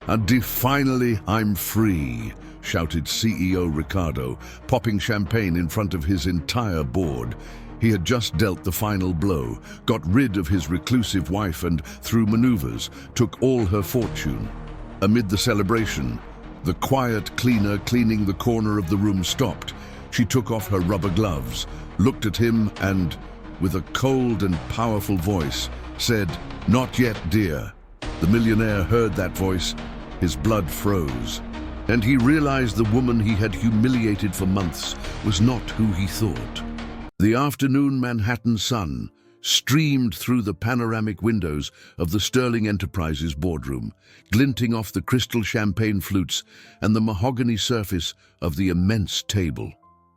And finally, I'm free, shouted CEO Ricardo, popping champagne in front of his entire board. He had just dealt the final blow, got rid of his reclusive wife and, through maneuvers, took all her fortune. Amid the celebration, the quiet cleaner cleaning the corner of the room stopped. She took off her rubber gloves, looked at him and, with a cold and powerful voice, said, "Not yet, dear." The millionaire heard that voice. His blood froze, and he realized the woman he had humiliated for months was not who he thought. The afternoon Manhattan sun streamed through the panoramic windows of the Sterling Enterprises boardroom, glinting off the crystal champagne flutes and the mahogany surface of the immense table.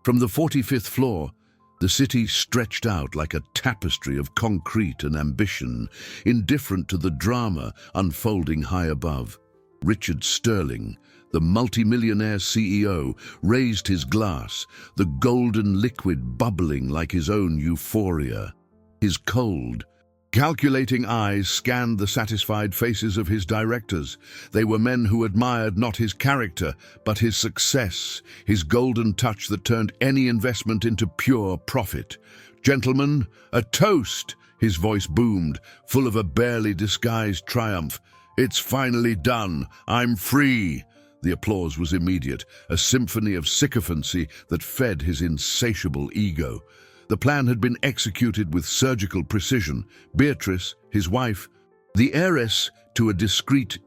From the 45th floor, the city stretched out like a tapestry of concrete and ambition, indifferent to the drama unfolding high above. Richard Sterling, the multimillionaire CEO, raised his glass, the golden liquid bubbling like his own euphoria. His cold, calculating eyes scanned the satisfied faces of his directors. They were men who admired not his character, but his success, his golden touch that turned any investment into pure profit. "Gentlemen, a toast!" His voice boomed, full of a barely disguised triumph. "It's finally done. I'm free." The applause was immediate, a symphony of sycophancy that fed his insatiable ego. The plan had been executed with surgical precision. Beatrice, his wife, the heiress to a discreet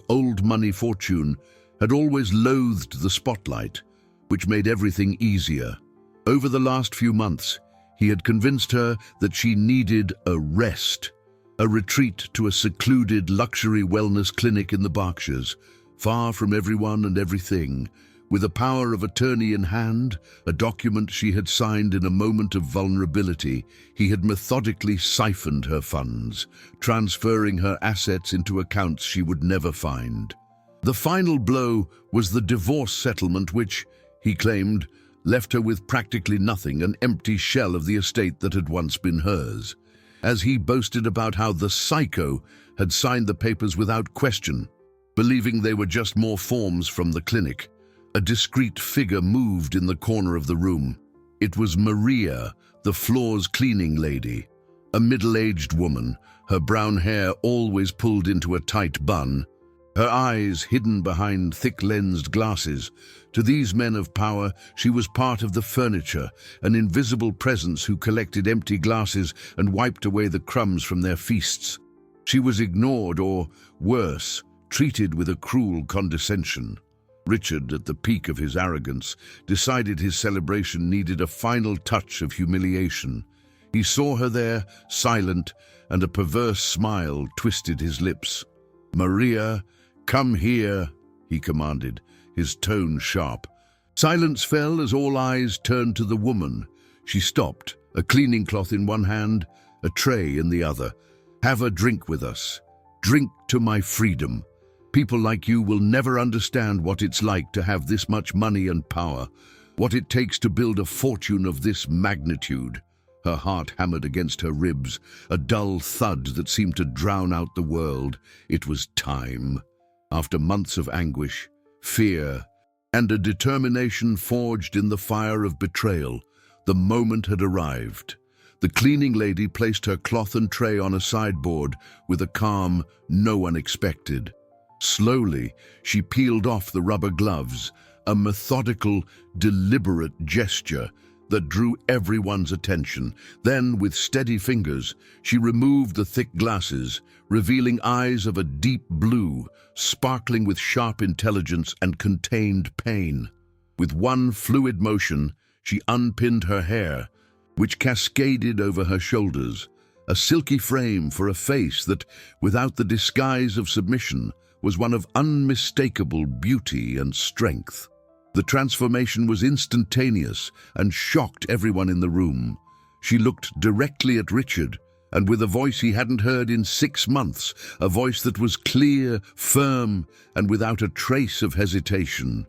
old money fortune, had always loathed the spotlight, which made everything easier. Over the last few months, he had convinced her that she needed a rest, a retreat to a secluded luxury wellness clinic in the Berkshires, far from everyone and everything. With a power of attorney in hand, a document she had signed in a moment of vulnerability, he had methodically siphoned her funds, transferring her assets into accounts she would never find. The final blow was the divorce settlement which, he claimed, left her with practically nothing, an empty shell of the estate that had once been hers. As he boasted about how the psycho had signed the papers without question, believing they were just more forms from the clinic, a discreet figure moved in the corner of the room. It was Maria, the floor's cleaning lady, a middle-aged woman, her brown hair always pulled into a tight bun, her eyes hidden behind thick-lensed glasses. To these men of power, she was part of the furniture, an invisible presence who collected empty glasses and wiped away the crumbs from their feasts. She was ignored or, worse, treated with a cruel condescension. Richard, at the peak of his arrogance, decided his celebration needed a final touch of humiliation. He saw her there, silent, and a perverse smile twisted his lips. "Maria, come here," he commanded, his tone sharp. Silence fell as all eyes turned to the woman. She stopped, a cleaning cloth in one hand, a tray in the other. "Have a drink with us. Drink to my freedom. People like you will never understand what it's like to have this much money and power, what it takes to build a fortune of this magnitude." Her heart hammered against her ribs, a dull thud that seemed to drown out the world. It was time. After months of anguish, fear, and a determination forged in the fire of betrayal, the moment had arrived. The cleaning lady placed her cloth and tray on a sideboard with a calm no one expected. Slowly, she peeled off the rubber gloves, a methodical, deliberate gesture that drew everyone's attention. Then, with steady fingers, she removed the thick glasses, revealing eyes of a deep blue, sparkling with sharp intelligence and contained pain. With one fluid motion, she unpinned her hair, which cascaded over her shoulders, a silky frame for a face that, without the disguise of submission, was one of unmistakable beauty and strength. The transformation was instantaneous and shocked everyone in the room. She looked directly at Richard, and with a voice he hadn't heard in 6 months, a voice that was clear, firm, and without a trace of hesitation.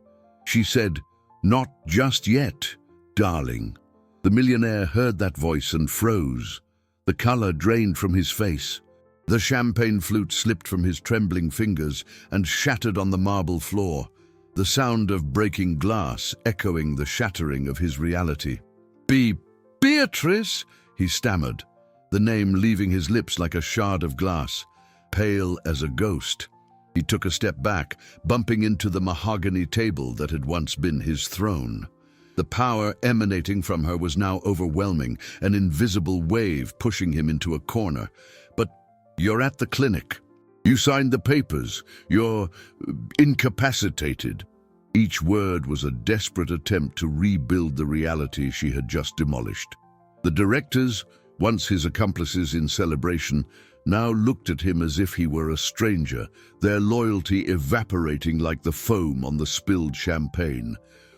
She said, "Not just yet, darling." The millionaire heard that voice and froze. The color drained from his face. The champagne flute slipped from his trembling fingers and shattered on the marble floor, the sound of breaking glass echoing the shattering of his reality. Beatrice, he stammered, the name leaving his lips like a shard of glass, pale as a ghost. He took a step back, bumping into the mahogany table that had once been his throne. The power emanating from her was now overwhelming, an invisible wave pushing him into a corner. But you're at the clinic. You signed the papers. You're incapacitated. Each word was a desperate attempt to rebuild the reality she had just demolished. The directors, once his accomplices in celebration, now looked at him as if he were a stranger, their loyalty evaporating like the foam on the spilled champagne.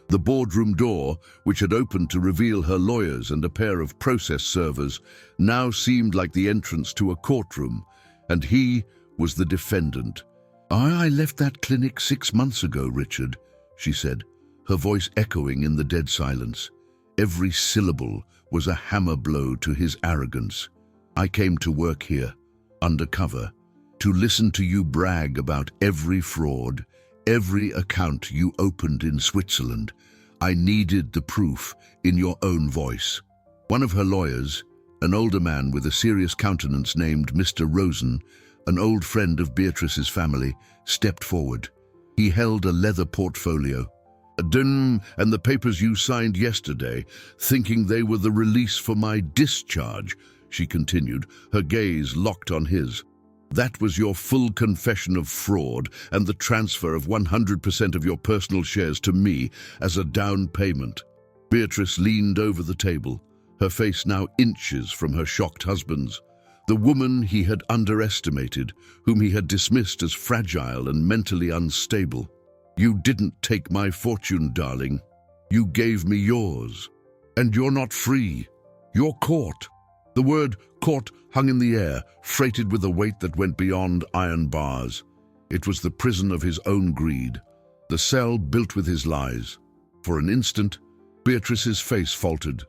The boardroom door, which had opened to reveal her lawyers and a pair of process servers, now seemed like the entrance to a courtroom, and he was the defendant. I left that clinic 6 months ago, Richard, she said, her voice echoing in the dead silence. Every syllable was a hammer blow to his arrogance. I came to work here, undercover, to listen to you brag about every fraud, every account you opened in Switzerland. I needed the proof in your own voice. One of her lawyers, an older man with a serious countenance named Mr. Rosen, an old friend of Beatrice's family, stepped forward. He held a leather portfolio. And the papers you signed yesterday, thinking they were the release for my discharge, she continued, her gaze locked on his. That was your full confession of fraud and the transfer of 100% of your personal shares to me as a down payment. Beatrice leaned over the table, her face now inches from her shocked husband's. The woman he had underestimated, whom he had dismissed as fragile and mentally unstable. You didn't take my fortune, darling. You gave me yours. And you're not free. You're caught. The word caught hung in the air, freighted with a weight that went beyond iron bars. It was the prison of his own greed, the cell built with his lies. For an instant, Beatrice's face faltered.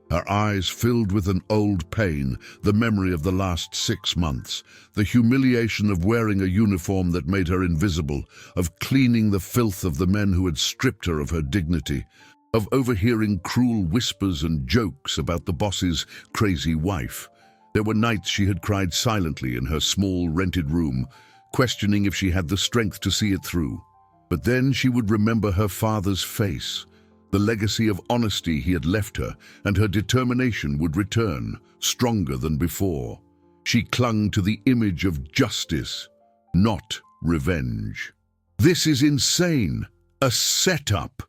Her eyes filled with an old pain, the memory of the last 6 months, the humiliation of wearing a uniform that made her invisible, of cleaning the filth of the men who had stripped her of her dignity, of overhearing cruel whispers and jokes about the boss's crazy wife. There were nights she had cried silently in her small rented room, questioning if she had the strength to see it through. But then she would remember her father's face, the legacy of honesty he had left her, and her determination would return, stronger than before. She clung to the image of justice, not revenge. "This is insane! A setup!"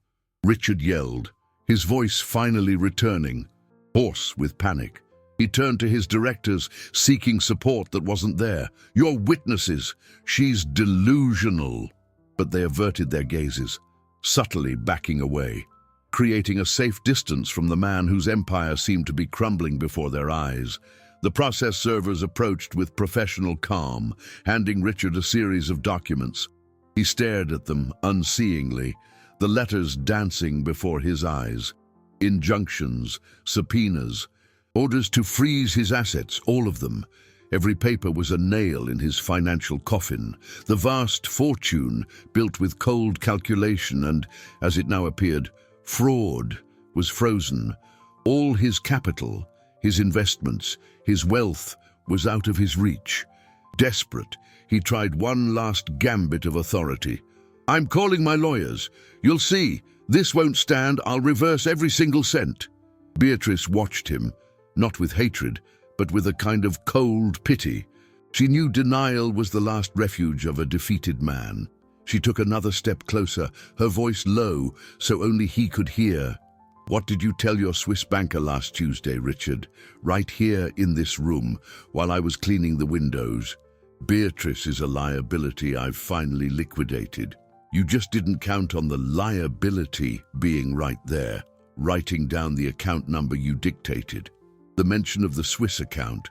Richard yelled, his voice finally returning, hoarse with panic. He turned to his directors, seeking support that wasn't there. "You're witnesses. She's delusional." But they averted their gazes, subtly backing away, creating a safe distance from the man whose empire seemed to be crumbling before their eyes. The process servers approached with professional calm, handing Richard a series of documents. He stared at them unseeingly, the letters dancing before his eyes. Injunctions, subpoenas, orders to freeze his assets, all of them. Every paper was a nail in his financial coffin. The vast fortune, built with cold calculation and, as it now appeared, fraud, was frozen. All his capital, his investments, his wealth was out of his reach. Desperate, he tried one last gambit of authority. "I'm calling my lawyers. You'll see. This won't stand. I'll reverse every single cent." Beatrice watched him, not with hatred, but with a kind of cold pity. She knew denial was the last refuge of a defeated man. She took another step closer, her voice low, so only he could hear. "What did you tell your Swiss banker last Tuesday, Richard? Right here in this room, while I was cleaning the windows. Beatrice is a liability I've finally liquidated. You just didn't count on the liability being right there, writing down the account number you dictated. The mention of the Swiss account,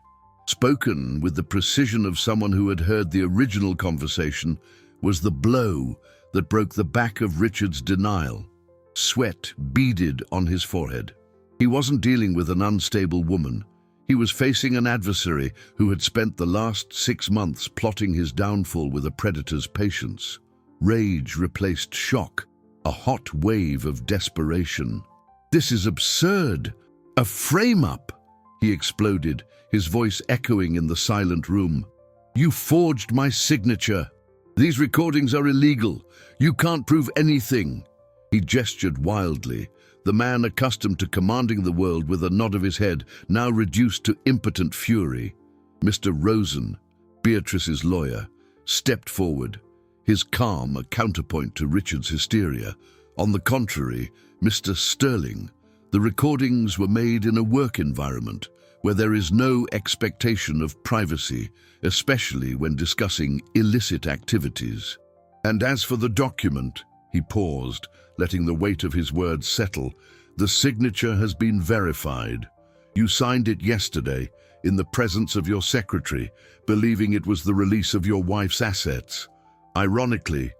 spoken with the precision of someone who had heard the original conversation, was the blow that broke the back of Richard's denial. Sweat beaded on his forehead. He wasn't dealing with an unstable woman. He was facing an adversary who had spent the last 6 months plotting his downfall with a predator's patience. Rage replaced shock, a hot wave of desperation. "This is absurd! A frame-up!" he exploded, his voice echoing in the silent room. "You forged my signature! These recordings are illegal! You can't prove anything!" He gestured wildly, the man accustomed to commanding the world with a nod of his head, now reduced to impotent fury. Mr. Rosen, Beatrice's lawyer, stepped forward, his calm a counterpoint to Richard's hysteria. On the contrary, Mr. Sterling, the recordings were made in a work environment where there is no expectation of privacy, especially when discussing illicit activities. "And as for the document," he paused, letting the weight of his words settle, "the signature has been verified. You signed it yesterday, in the presence of your secretary, believing it was the release of your wife's assets. Ironically,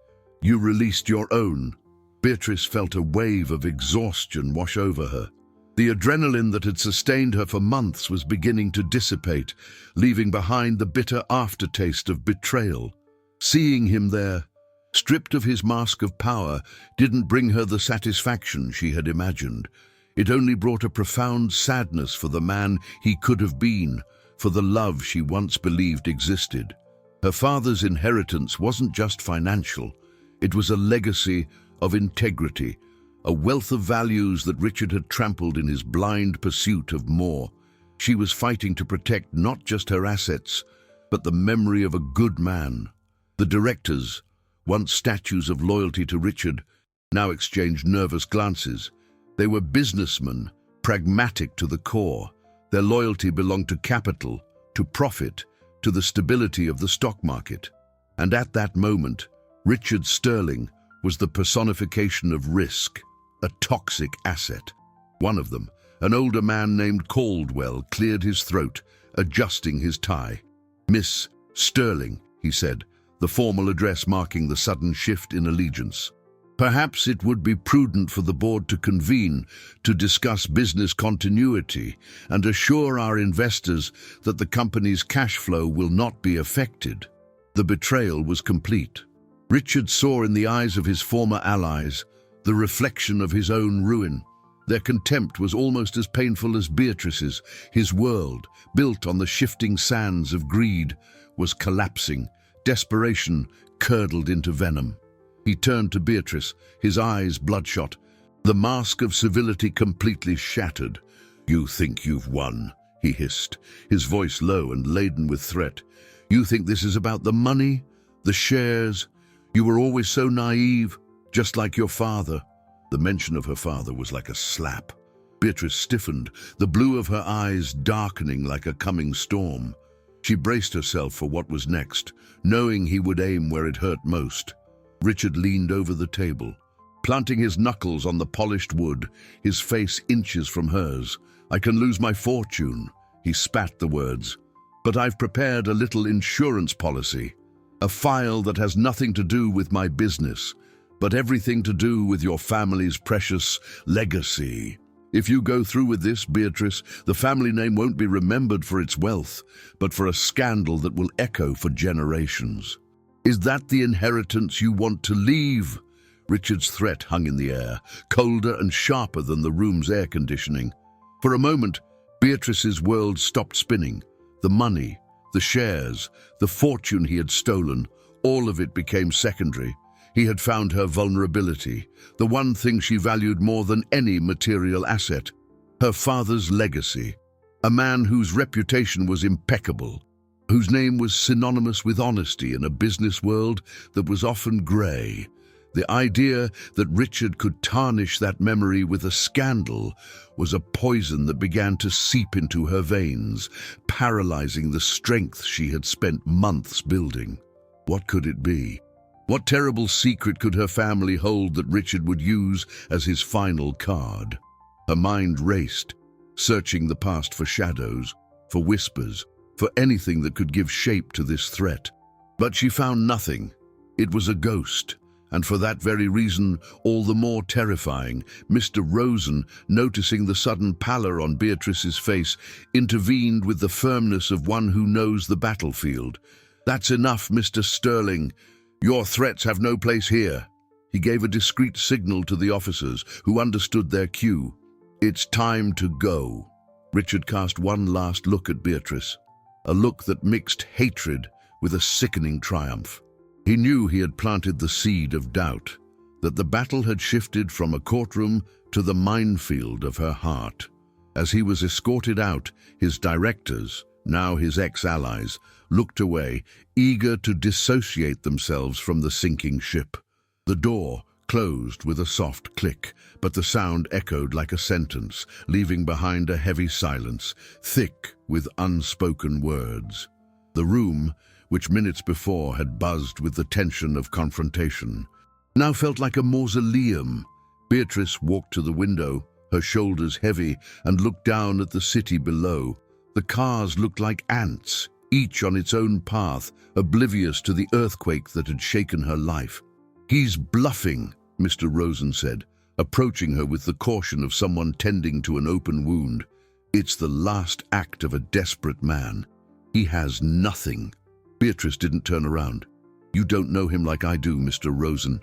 you released your own." Beatrice felt a wave of exhaustion wash over her. The adrenaline that had sustained her for months was beginning to dissipate, leaving behind the bitter aftertaste of betrayal. Seeing him there, stripped of his mask of power, didn't bring her the satisfaction she had imagined. It only brought a profound sadness for the man he could have been, for the love she once believed existed. Her father's inheritance wasn't just financial. It was a legacy of integrity, a wealth of values that Richard had trampled in his blind pursuit of more. She was fighting to protect not just her assets, but the memory of a good man. The directors, once statues of loyalty to Richard, now exchanged nervous glances. They were businessmen, pragmatic to the core. Their loyalty belonged to capital, to profit, to the stability of the stock market. And at that moment, Richard Sterling was the personification of risk, a toxic asset. One of them, an older man named Caldwell, cleared his throat, adjusting his tie. "Miss Sterling," he said, the formal address marking the sudden shift in allegiance. "Perhaps it would be prudent for the board to convene to discuss business continuity and assure our investors that the company's cash flow will not be affected." The betrayal was complete. Richard saw in the eyes of his former allies the reflection of his own ruin. Their contempt was almost as painful as Beatrice's. His world, built on the shifting sands of greed, was collapsing. Desperation curdled into venom. He turned to Beatrice, his eyes bloodshot, the mask of civility completely shattered. "You think you've won," he hissed, his voice low and laden with threat. "You think this is about the money, the shares? You were always so naive, just like your father." The mention of her father was like a slap. Beatrice stiffened, the blue of her eyes darkening like a coming storm. She braced herself for what was next, knowing he would aim where it hurt most. Richard leaned over the table, planting his knuckles on the polished wood, his face inches from hers. "I can lose my fortune," he spat the words, "but I've prepared a little insurance policy, a file that has nothing to do with my business, but everything to do with your family's precious legacy. If you go through with this, Beatrice, the family name won't be remembered for its wealth, but for a scandal that will echo for generations. Is that the inheritance you want to leave?" Richard's threat hung in the air, colder and sharper than the room's air conditioning. For a moment, Beatrice's world stopped spinning. The money, the shares, the fortune he had stolen, all of it became secondary. He had found her vulnerability, the one thing she valued more than any material asset, her father's legacy, a man whose reputation was impeccable, whose name was synonymous with honesty in a business world that was often grey. The idea that Richard could tarnish that memory with a scandal was a poison that began to seep into her veins, paralyzing the strength she had spent months building. What could it be? What terrible secret could her family hold that Richard would use as his final card? Her mind raced, searching the past for shadows, for whispers, for anything that could give shape to this threat. But she found nothing. It was a ghost, And for that very reason, all the more terrifying, Mr. Rosen, noticing the sudden pallor on Beatrice's face, intervened with the firmness of one who knows the battlefield. "That's enough, Mr. Sterling. Your threats have no place here." He gave a discreet signal to the officers, who understood their cue. "It's time to go." Richard cast one last look at Beatrice, a look that mixed hatred with a sickening triumph. He knew he had planted the seed of doubt, that the battle had shifted from a courtroom to the minefield of her heart. As he was escorted out, his directors, now his ex-allies, looked away, eager to dissociate themselves from the sinking ship. The door closed with a soft click, but the sound echoed like a sentence, leaving behind a heavy silence, thick with unspoken words. The room, which minutes before had buzzed with the tension of confrontation, now felt like a mausoleum. Beatrice walked to the window, her shoulders heavy, and looked down at the city below. The cars looked like ants, each on its own path, oblivious to the earthquake that had shaken her life. "He's bluffing," Mr. Rosen said, approaching her with the caution of someone tending to an open wound. "It's the last act of a desperate man. He has nothing." Beatrice didn't turn around. "You don't know him like I do, Mr. Rosen.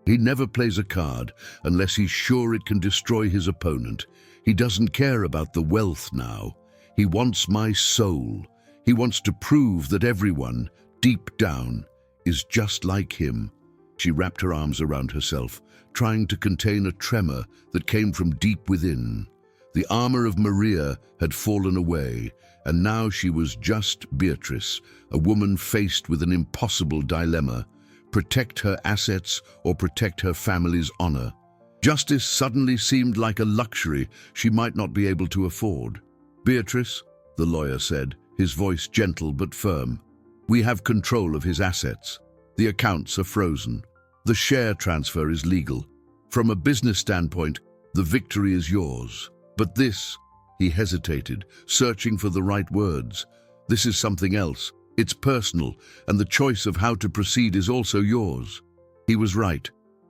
He never plays a card unless he's sure it can destroy his opponent. He doesn't care about the wealth now. He wants my soul. He wants to prove that everyone, deep down, is just like him." She wrapped her arms around herself, trying to contain a tremor that came from deep within. The armor of Maria had fallen away, and now she was just Beatrice, a woman faced with an impossible dilemma: protect her assets or protect her family's honor. Justice suddenly seemed like a luxury she might not be able to afford. "Beatrice," the lawyer said, his voice gentle but firm, "we have control of his assets. The accounts are frozen. The share transfer is legal. From a business standpoint, the victory is yours. But this," he hesitated, searching for the right words, "this is something else. It's personal, and the choice of how to proceed is also yours." He was right.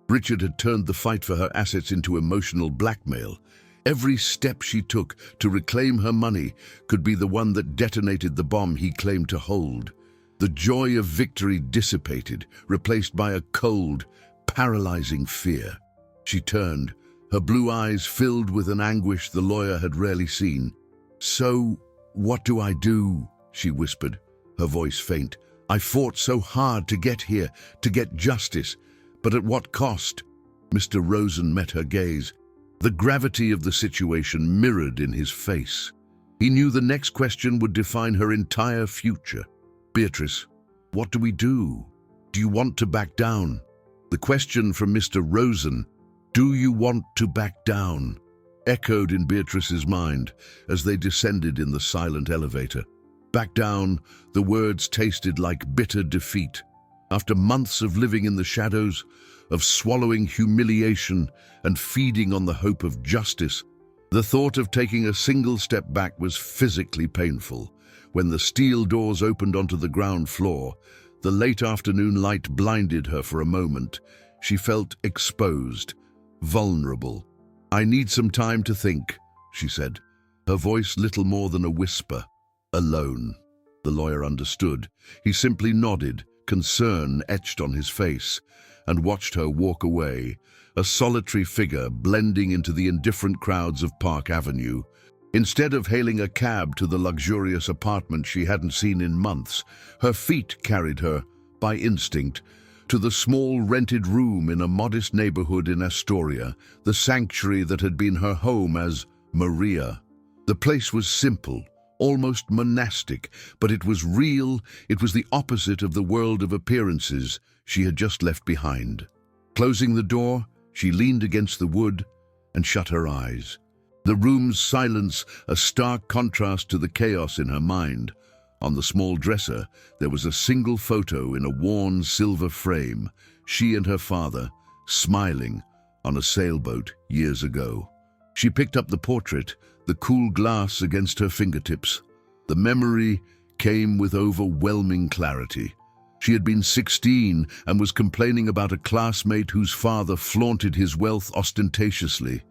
Richard had turned the fight for her assets into emotional blackmail. Every step she took to reclaim her money could be the one that detonated the bomb he claimed to hold. The joy of victory dissipated, replaced by a cold, paralyzing fear. She turned, her blue eyes filled with an anguish the lawyer had rarely seen. "So, what do I do?" she whispered, her voice faint. "I fought so hard to get here, to get justice, but at what cost?" Mr. Rosen met her gaze. The gravity of the situation mirrored in his face. He knew the next question would define her entire future. "Beatrice, what do we do? Do you want to back down?" The question from Mr. Rosen, "Do you want to back down?" echoed in Beatrice's mind as they descended in the silent elevator. Back down, the words tasted like bitter defeat. After months of living in the shadows, of swallowing humiliation and feeding on the hope of justice, the thought of taking a single step back was physically painful. When the steel doors opened onto the ground floor, the late afternoon light blinded her for a moment. She felt exposed, vulnerable. "I need some time to think," she said, her voice little more than a whisper. "Alone." The lawyer understood. He simply nodded, concern etched on his face, and watched her walk away, a solitary figure blending into the indifferent crowds of Park Avenue. Instead of hailing a cab to the luxurious apartment she hadn't seen in months, her feet carried her, by instinct, to the small rented room in a modest neighborhood in Astoria, the sanctuary that had been her home as Maria. The place was simple, almost monastic, but it was real. It was the opposite of the world of appearances she had just left behind. Closing the door, she leaned against the wood and shut her eyes. The room's silence, a stark contrast to the chaos in her mind. On the small dresser, there was a single photo in a worn silver frame, she and her father, smiling, on a sailboat years ago. She picked up the portrait, the cool glass against her fingertips. The memory came with overwhelming clarity. She had been 16 and was complaining about a classmate whose father flaunted his wealth ostentatiously.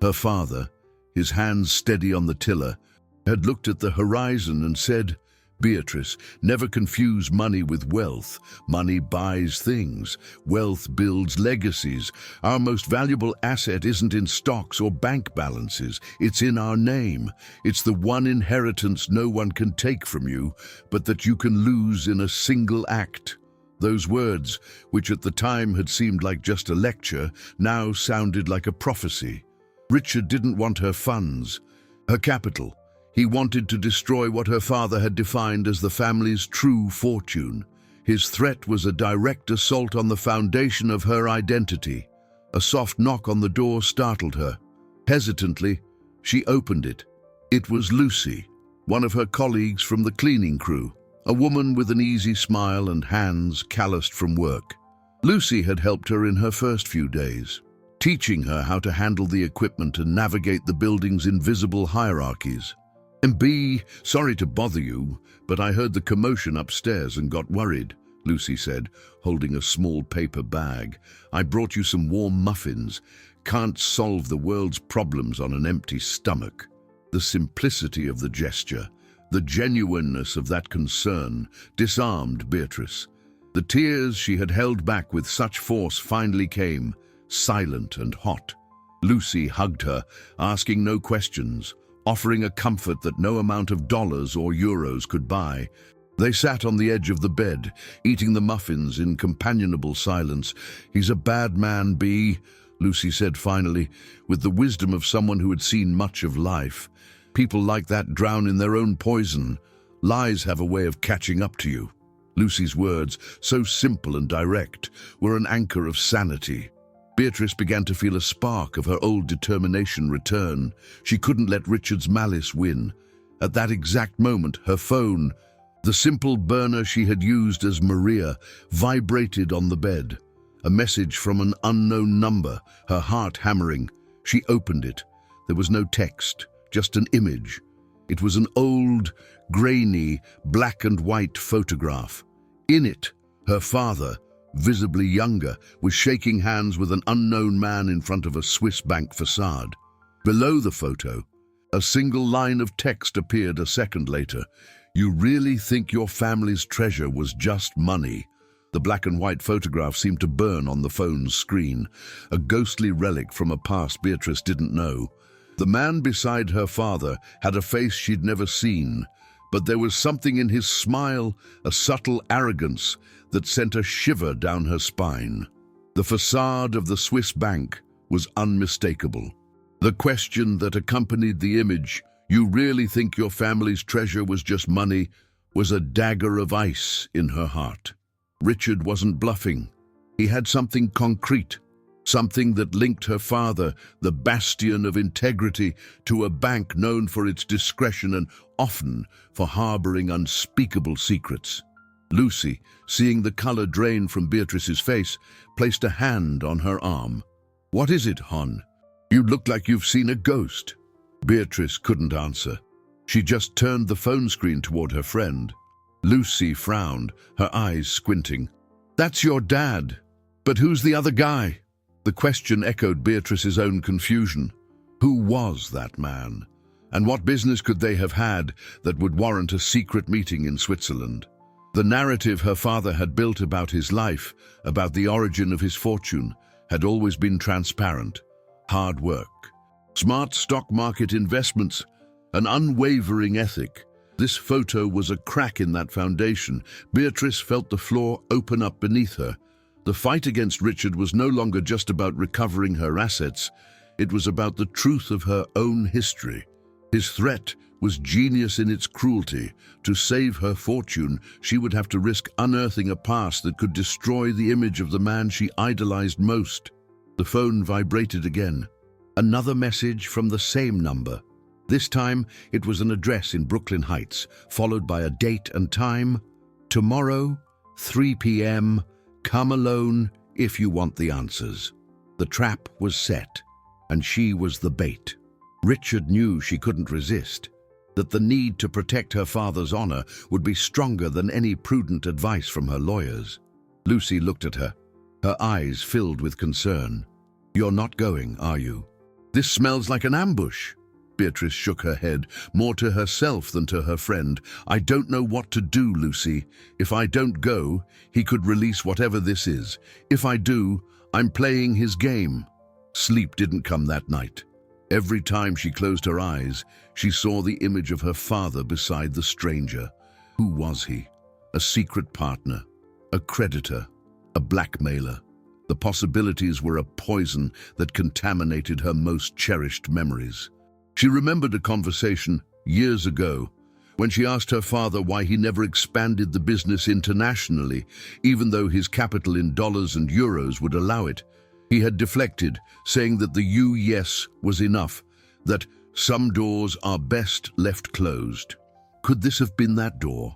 Her father, his hands steady on the tiller, had looked at the horizon and said, "Beatrice, never confuse money with wealth. Money buys things. Wealth builds legacies. Our most valuable asset isn't in stocks or bank balances. It's in our name. It's the one inheritance no one can take from you, but that you can lose in a single act." Those words, which at the time had seemed like just a lecture, now sounded like a prophecy. Richard didn't want her funds, her capital. He wanted to destroy what her father had defined as the family's true fortune. His threat was a direct assault on the foundation of her identity. A soft knock on the door startled her. Hesitantly, she opened it. It was Lucy, one of her colleagues from the cleaning crew, a woman with an easy smile and hands calloused from work. Lucy had helped her in her first few days, teaching her how to handle the equipment and navigate the building's invisible hierarchies. "MB, sorry to bother you, but I heard the commotion upstairs and got worried," Lucy said, holding a small paper bag. "I brought you some warm muffins. Can't solve the world's problems on an empty stomach." The simplicity of the gesture, the genuineness of that concern, disarmed Beatrice. The tears she had held back with such force finally came, silent and hot. Lucy hugged her, asking no questions, offering a comfort that no amount of dollars or euros could buy. They sat on the edge of the bed, eating the muffins in companionable silence. "He's a bad man, B," Lucy said finally, with the wisdom of someone who had seen much of life. "People like that drown in their own poison. Lies have a way of catching up to you." Lucy's words, so simple and direct, were an anchor of sanity. Beatrice began to feel a spark of her old determination return. She couldn't let Richard's malice win. At that exact moment, her phone, the simple burner she had used as Maria, vibrated on the bed. A message from an unknown number, her heart hammering. She opened it. There was no text, just an image. It was an old, grainy, black and white photograph. In it, her father, visibly younger, was shaking hands with an unknown man in front of a Swiss bank facade. Below the photo, a single line of text appeared a second later. "You really think your family's treasure was just money?" The black and white photograph seemed to burn on the phone's screen, a ghostly relic from a past Beatrice didn't know. The man beside her father had a face she'd never seen, but there was something in his smile, a subtle arrogance, that sent a shiver down her spine. The facade of the Swiss bank was unmistakable. The question that accompanied the image, "You really think your family's treasure was just money?" was a dagger of ice in her heart. Richard wasn't bluffing. He had something concrete, something that linked her father, the bastion of integrity, to a bank known for its discretion and often for harboring unspeakable secrets. Lucy, seeing the color drain from Beatrice's face, placed a hand on her arm. "What is it, hon? You look like you've seen a ghost." Beatrice couldn't answer. She just turned the phone screen toward her friend. Lucy frowned, her eyes squinting. "That's your dad. But who's the other guy?" The question echoed Beatrice's own confusion. Who was that man? And what business could they have had that would warrant a secret meeting in Switzerland? The narrative her father had built about his life, about the origin of his fortune, had always been transparent. Hard work, smart stock market investments, an unwavering ethic. This photo was a crack in that foundation. Beatrice felt the floor open up beneath her. The fight against Richard was no longer just about recovering her assets. It was about the truth of her own history. His threat was genius in its cruelty. To save her fortune, she would have to risk unearthing a past that could destroy the image of the man she idolized most. The phone vibrated again. Another message from the same number. This time, it was an address in Brooklyn Heights, followed by a date and time. "Tomorrow, 3 p.m., come alone if you want the answers." The trap was set, and she was the bait. Richard knew she couldn't resist. that the need to protect her father's honor would be stronger than any prudent advice from her lawyers. Lucy looked at her, her eyes filled with concern. "You're not going, are you? This smells like an ambush." Beatrice shook her head, more to herself than to her friend. "I don't know what to do, Lucy. If I don't go, he could release whatever this is. If I do, I'm playing his game." Sleep didn't come that night. Every time she closed her eyes, she saw the image of her father beside the stranger. Who was he? A secret partner? A creditor? A blackmailer? The possibilities were a poison that contaminated her most cherished memories. She remembered a conversation years ago when she asked her father why he never expanded the business internationally, even though his capital in dollars and euros would allow it. He had deflected, saying that the yes was enough, that some doors are best left closed. Could this have been that door?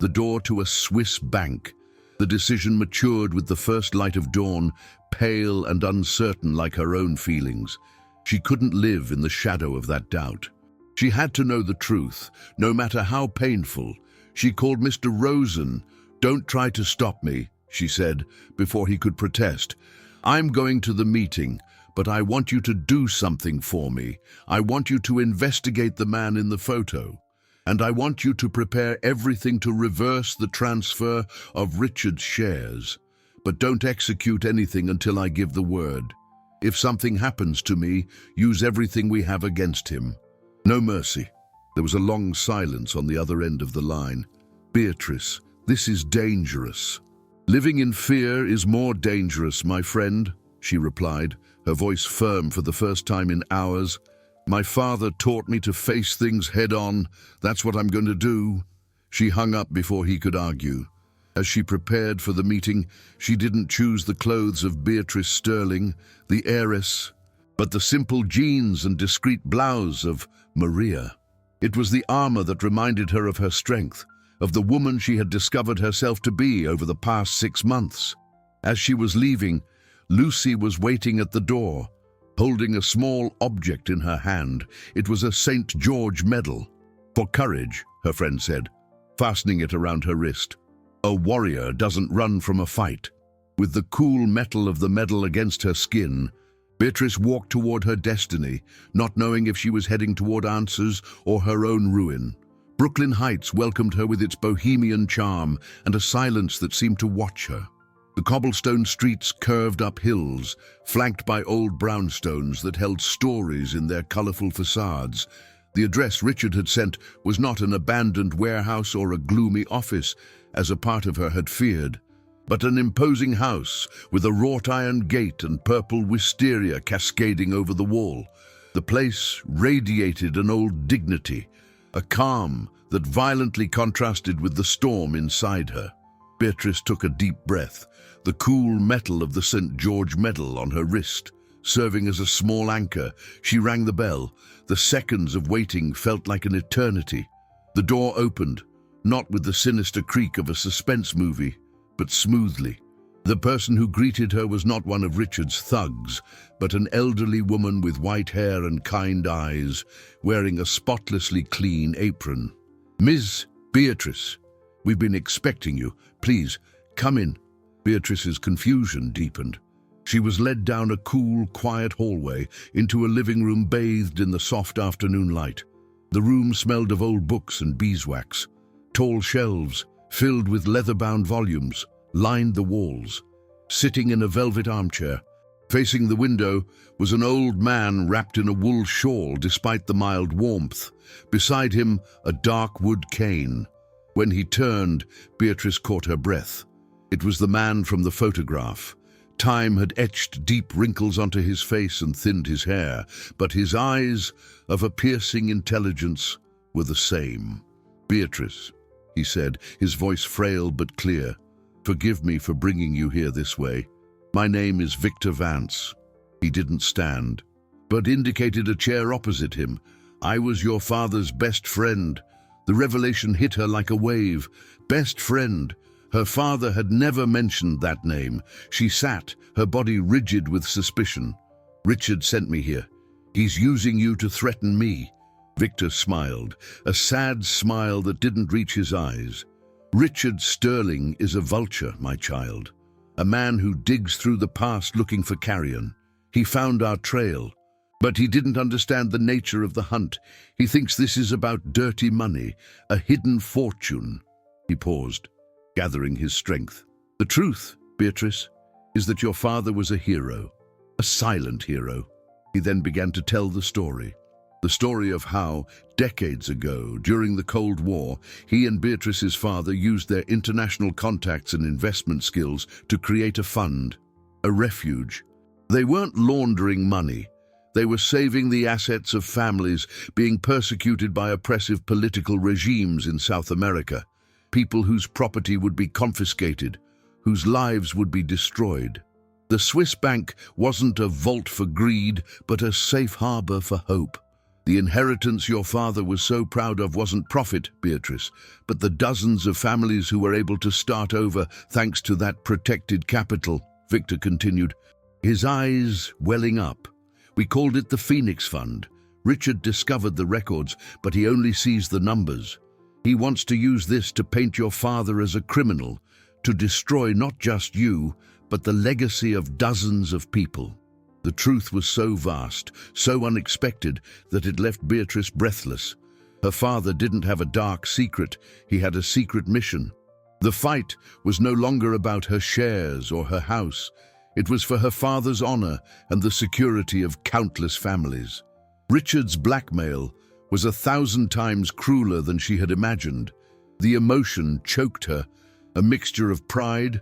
The door to a Swiss bank? The decision matured with the first light of dawn, pale and uncertain like her own feelings. She couldn't live in the shadow of that doubt. She had to know the truth, no matter how painful. She called Mr. Rosen. "Don't try to stop me," she said, before he could protest. "I'm going to the meeting, but I want you to do something for me. I want you to investigate the man in the photo. And I want you to prepare everything to reverse the transfer of Richard's shares. But don't execute anything until I give the word. If something happens to me, use everything we have against him. No mercy." There was a long silence on the other end of the line. "Beatrice, this is dangerous." "Living in fear is more dangerous, my friend," she replied, her voice firm for the first time in hours. "My father taught me to face things head-on. That's what I'm going to do." She hung up before he could argue. As she prepared for the meeting, she didn't choose the clothes of Beatrice Sterling, the heiress, but the simple jeans and discreet blouse of Maria. It was the armor that reminded her of her strength, of the woman she had discovered herself to be over the past 6 months. As she was leaving, Lucy was waiting at the door, holding a small object in her hand. It was a St. George medal. "For courage," her friend said, fastening it around her wrist. "A warrior doesn't run from a fight." With the cool metal of the medal against her skin, Beatrice walked toward her destiny, not knowing if she was heading toward answers or her own ruin. Brooklyn Heights welcomed her with its bohemian charm and a silence that seemed to watch her. The cobblestone streets curved up hills, flanked by old brownstones that held stories in their colorful facades. The address Richard had sent was not an abandoned warehouse or a gloomy office, as a part of her had feared, but an imposing house with a wrought-iron gate and purple wisteria cascading over the wall. The place radiated an old dignity, a calm that violently contrasted with the storm inside her. Beatrice took a deep breath, the cool metal of the St. George medal on her wrist serving as a small anchor. She rang the bell. The seconds of waiting felt like an eternity. The door opened, not with the sinister creak of a suspense movie, but smoothly. The person who greeted her was not one of Richard's thugs, but an elderly woman with white hair and kind eyes, wearing a spotlessly clean apron. "Ms. Beatrice, we've been expecting you. Please, come in." Beatrice's confusion deepened. She was led down a cool, quiet hallway into a living room bathed in the soft afternoon light. The room smelled of old books and beeswax. Tall shelves, filled with leather-bound volumes, lined the walls. Sitting in a velvet armchair, facing the window, was an old man wrapped in a wool shawl despite the mild warmth. Beside him, a dark wood cane. When he turned, Beatrice caught her breath. It was the man from the photograph. Time had etched deep wrinkles onto his face and thinned his hair, but his eyes, of a piercing intelligence, were the same. "Beatrice," he said, his voice frail but clear, "forgive me for bringing you here this way. My name is Victor Vance." He didn't stand, but indicated a chair opposite him. "I was your father's best friend." The revelation hit her like a wave. Best friend. Her father had never mentioned that name. She sat, her body rigid with suspicion. "Richard sent me here. He's using you to threaten me." Victor smiled, a sad smile that didn't reach his eyes. Richard Sterling is a vulture, my child. A man who digs through the past looking for carrion. He found our trail, but he didn't understand the nature of the hunt. He thinks this is about dirty money, a hidden fortune. He paused, gathering his strength. The truth, Beatrice, is that your father was a hero, a silent hero. He then began to tell the story of how, decades ago, during the Cold War, he and Beatrice's father used their international contacts and investment skills to create a fund, a refuge. They weren't laundering money. They were saving the assets of families being persecuted by oppressive political regimes in South America, people whose property would be confiscated, whose lives would be destroyed. The Swiss bank wasn't a vault for greed, but a safe harbor for hope. The inheritance your father was so proud of wasn't profit, Beatrice, but the dozens of families who were able to start over thanks to that protected capital, Victor continued, his eyes welling up. We called it the Phoenix Fund. Richard discovered the records, but he only sees the numbers. He wants to use this to paint your father as a criminal, to destroy not just you, but the legacy of dozens of people. The truth was so vast, so unexpected, that it left Beatrice breathless. Her father didn't have a dark secret, he had a secret mission. The fight was no longer about her shares or her house. It was for her father's honor and the security of countless families. Richard's blackmail was 1,000 times crueler than she had imagined. The emotion choked her, a mixture of pride,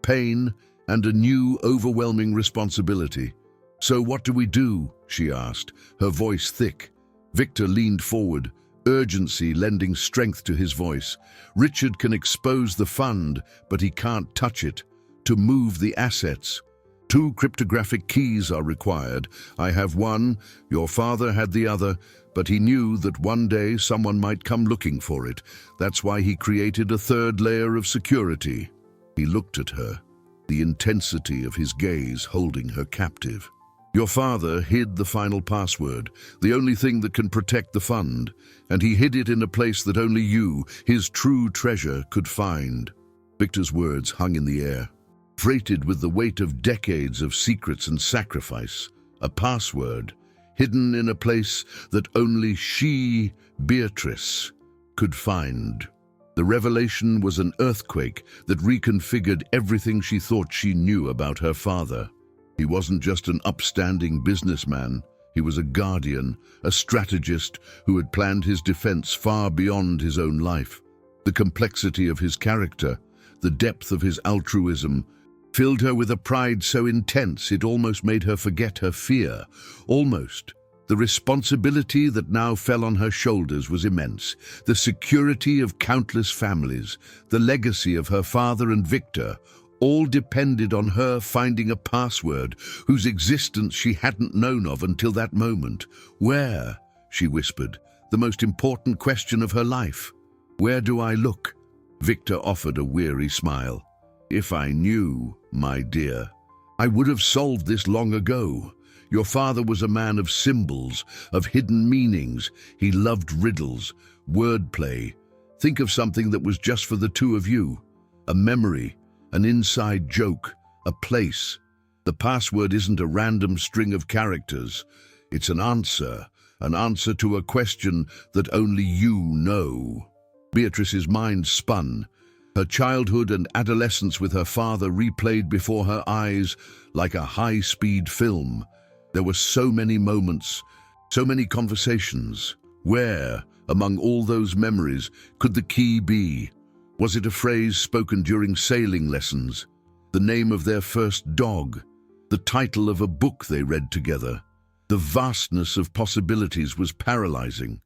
pain, and a new, overwhelming responsibility. So what do we do? She asked, her voice thick. Victor leaned forward, urgency lending strength to his voice. Richard can expose the fund, but he can't touch it. To move the assets, 2 cryptographic keys are required. I have one, your father had the other, but he knew that one day someone might come looking for it. That's why he created a 3rd layer of security. He looked at her, the intensity of his gaze holding her captive. Your father hid the final password, the only thing that can protect the fund, and he hid it in a place that only you, his true treasure, could find. Victor's words hung in the air, freighted with the weight of decades of secrets and sacrifice. A password, hidden in a place that only she, Beatrice, could find. The revelation was an earthquake that reconfigured everything she thought she knew about her father. He wasn't just an upstanding businessman. He was a guardian, a strategist who had planned his defense far beyond his own life. The complexity of his character, the depth of his altruism, filled her with a pride so intense it almost made her forget her fear. Almost. The responsibility that now fell on her shoulders was immense. The security of countless families, the legacy of her father and Victor, all depended on her finding a password whose existence she hadn't known of until that moment. Where? She whispered, the most important question of her life. Where do I look? Victor offered a weary smile. If I knew, my dear, I would have solved this long ago. Your father was a man of symbols, of hidden meanings. He loved riddles, wordplay. Think of something that was just for the 2 of you. A memory, an inside joke, a place. The password isn't a random string of characters. It's an answer to a question that only you know. Beatrice's mind spun. Her childhood and adolescence with her father replayed before her eyes like a high-speed film. There were so many moments, so many conversations. Where, among all those memories, could the key be? Was it a phrase spoken during sailing lessons? The name of their first dog? The title of a book they read together? The vastness of possibilities was paralyzing.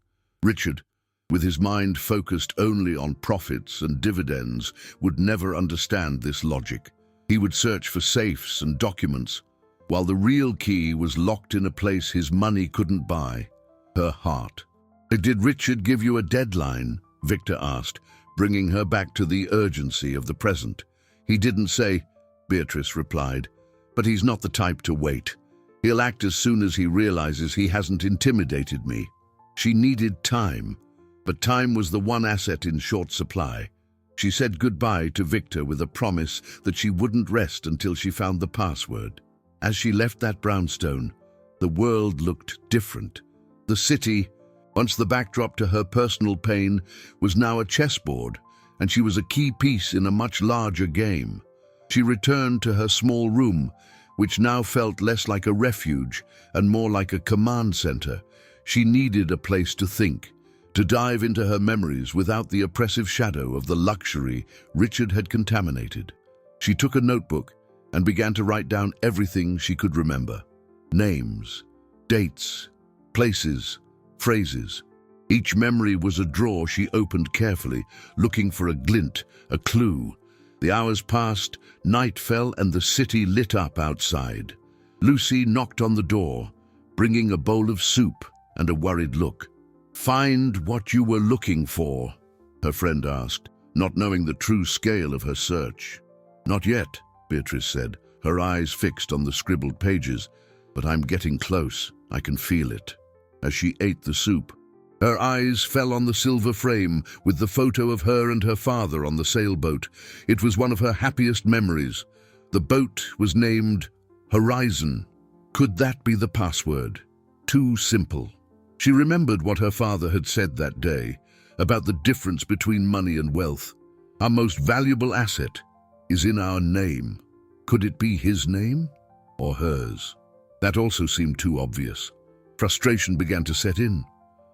Richard, with his mind focused only on profits and dividends, would never understand this logic. He would search for safes and documents, while the real key was locked in a place his money couldn't buy, her heart. Did Richard give you a deadline? Victor asked, bringing her back to the urgency of the present. He didn't say, Beatrice replied, but he's not the type to wait. He'll act as soon as he realizes he hasn't intimidated me. She needed time, but time was the one asset in short supply. She said goodbye to Victor with a promise that she wouldn't rest until she found the password. As she left that brownstone, the world looked different. The city, once the backdrop to her personal pain, was now a chessboard, and she was a key piece in a much larger game. She returned to her small room, which now felt less like a refuge and more like a command center. She needed a place to think, to dive into her memories without the oppressive shadow of the luxury Richard had contaminated. She took a notebook and began to write down everything she could remember. Names, dates, places, phrases. Each memory was a drawer she opened carefully, looking for a glint, a clue. The hours passed, night fell, and the city lit up outside. Lucy knocked on the door, bringing a bowl of soup and a worried look. "Find what you were looking for?" her friend asked, not knowing the true scale of her search. "Not yet," Beatrice said, her eyes fixed on the scribbled pages. "But I'm getting close. I can feel it." As she ate the soup, her eyes fell on the silver frame with the photo of her and her father on the sailboat. It was one of her happiest memories. The boat was named Horizon. Could that be the password? Too simple. She remembered what her father had said that day about the difference between money and wealth. Our most valuable asset is in our name. Could it be his name or hers? That also seemed too obvious. Frustration began to set in.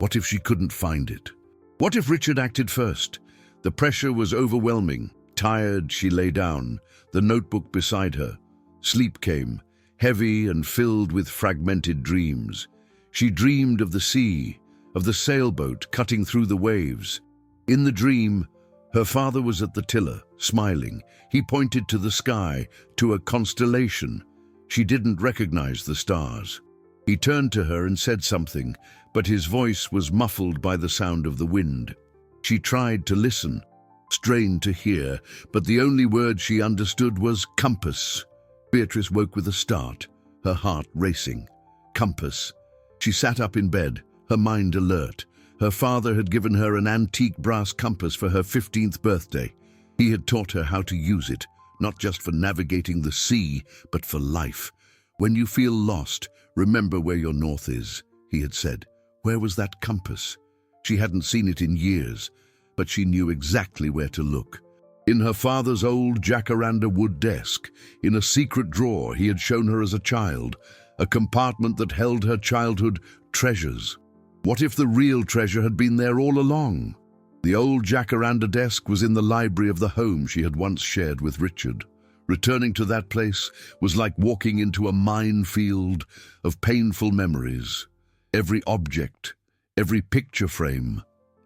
What if she couldn't find it? What if Richard acted first? The pressure was overwhelming. Tired, she lay down, the notebook beside her. Sleep came, heavy and filled with fragmented dreams. She dreamed of the sea, of the sailboat cutting through the waves. In the dream, her father was at the tiller, smiling. He pointed to the sky, to a constellation. She didn't recognize the stars. He turned to her and said something, but his voice was muffled by the sound of the wind. She tried to listen, strained to hear, but the only word she understood was compass. Beatrice woke with a start, her heart racing. Compass. She sat up in bed, her mind alert. Her father had given her an antique brass compass for her 15th birthday. He had taught her how to use it, not just for navigating the sea, but for life. "When you feel lost, remember where your north is," he had said. Where was that compass? She hadn't seen it in years, but she knew exactly where to look. In her father's old jacaranda wood desk, in a secret drawer he had shown her as a child, a compartment that held her childhood treasures. What if the real treasure had been there all along? The old jacaranda desk was in the library of the home she had once shared with Richard. Returning to that place was like walking into a minefield of painful memories. Every object, every picture frame,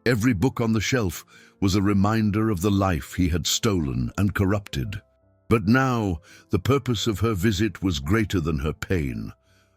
every book on the shelf was a reminder of the life he had stolen and corrupted. But now, the purpose of her visit was greater than her pain.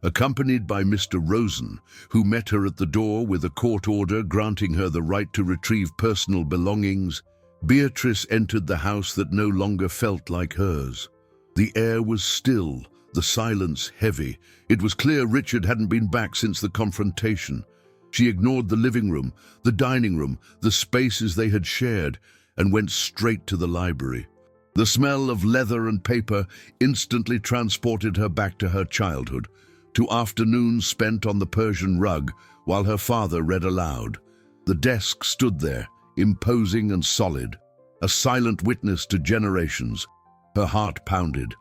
Accompanied by Mr. Rosen, who met her at the door with a court order granting her the right to retrieve personal belongings, Beatrice entered the house that no longer felt like hers. The air was still, the silence heavy. It was clear Richard hadn't been back since the confrontation. She ignored the living room, the dining room, the spaces they had shared, and went straight to the library. The smell of leather and paper instantly transported her back to her childhood, to afternoons spent on the Persian rug while her father read aloud. The desk stood there, imposing and solid, a silent witness to generations. Her heart pounded.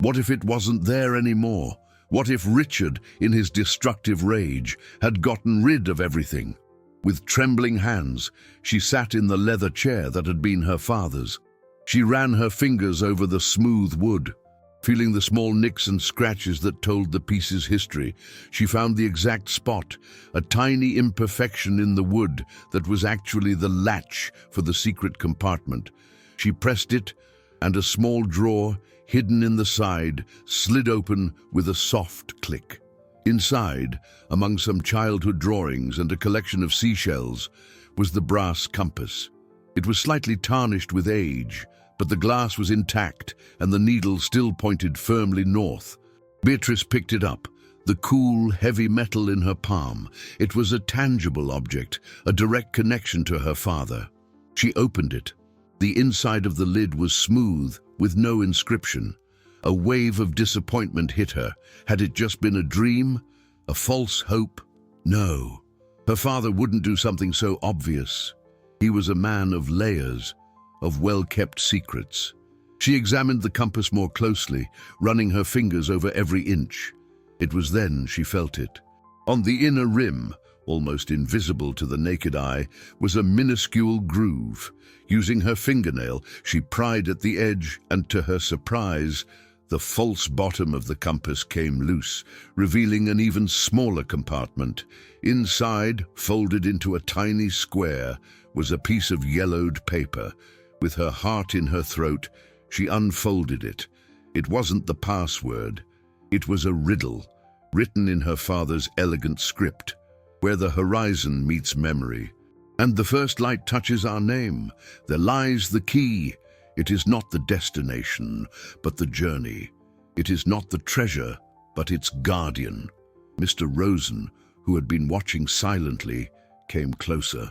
What if it wasn't there anymore? What if Richard, in his destructive rage, had gotten rid of everything? With trembling hands, she sat in the leather chair that had been her father's. She ran her fingers over the smooth wood. Feeling the small nicks and scratches that told the piece's history, she found the exact spot, a tiny imperfection in the wood that was actually the latch for the secret compartment. She pressed it, and a small drawer, hidden in the side, slid open with a soft click. Inside, among some childhood drawings and a collection of seashells, was the brass compass. It was slightly tarnished with age, but the glass was intact and the needle still pointed firmly north. Beatrice picked it up, The cool, heavy metal in her palm. It was a tangible object, a direct connection to her father. She opened it. The inside of the lid was smooth, with no inscription. A wave of disappointment hit her. Had it just been a dream? A false hope? No. Her father wouldn't do something so obvious. He was a man of layers, of well-kept secrets. She examined the compass more closely, running her fingers over every inch. It was then she felt it. On the inner rim, almost invisible to the naked eye, was a minuscule groove. Using her fingernail, she pried at the edge, and to her surprise, the false bottom of the compass came loose, revealing an even smaller compartment. Inside, folded into a tiny square, was a piece of yellowed paper. With her heart in her throat, she unfolded it. It wasn't the password. It was a riddle, written in her father's elegant script, where the horizon meets memory. And the first light touches our name. There lies the key. It is not the destination, but the journey. It is not the treasure, but its guardian. Mr. Rosen, who had been watching silently, came closer.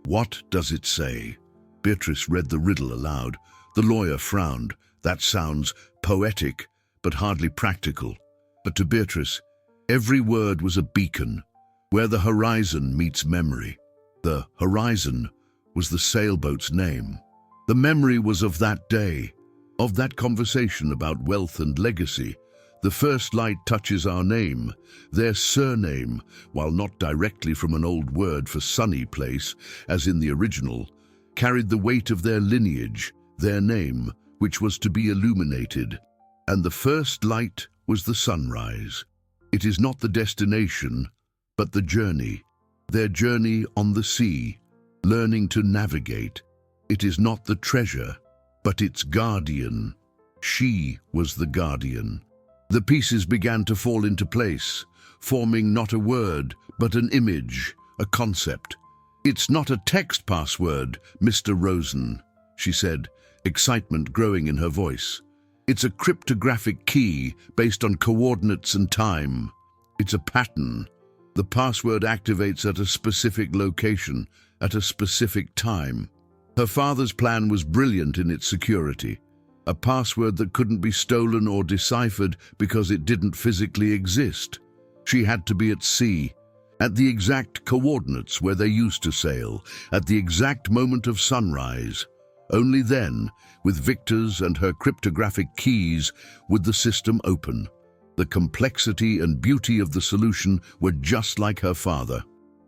What does it say? Beatrice read the riddle aloud. The lawyer frowned. That sounds poetic, but hardly practical. But to Beatrice, every word was a beacon, where the horizon meets memory. The horizon was the sailboat's name. The memory was of that day, of that conversation about wealth and legacy. The first light touches our name, their surname, while not directly from an old word for sunny place, as in the original, carried the weight of their lineage, their name, which was to be illuminated. And the first light was the sunrise. It is not the destination, but the journey. Their journey on the sea, learning to navigate. It is not the treasure, but its guardian. She was the guardian. The pieces began to fall into place, forming not a word, but an image, a concept. It's not a text password, Mr. Rosen, she said, excitement growing in her voice. It's a cryptographic key based on coordinates and time. It's a pattern. The password activates at a specific location, at a specific time. Her father's plan was brilliant in its security. A password that couldn't be stolen or deciphered because it didn't physically exist. She had to be at sea, at the exact coordinates where they used to sail, at the exact moment of sunrise. Only then, with Victor's and her cryptographic keys, would the system open. The complexity and beauty of the solution were just like her father.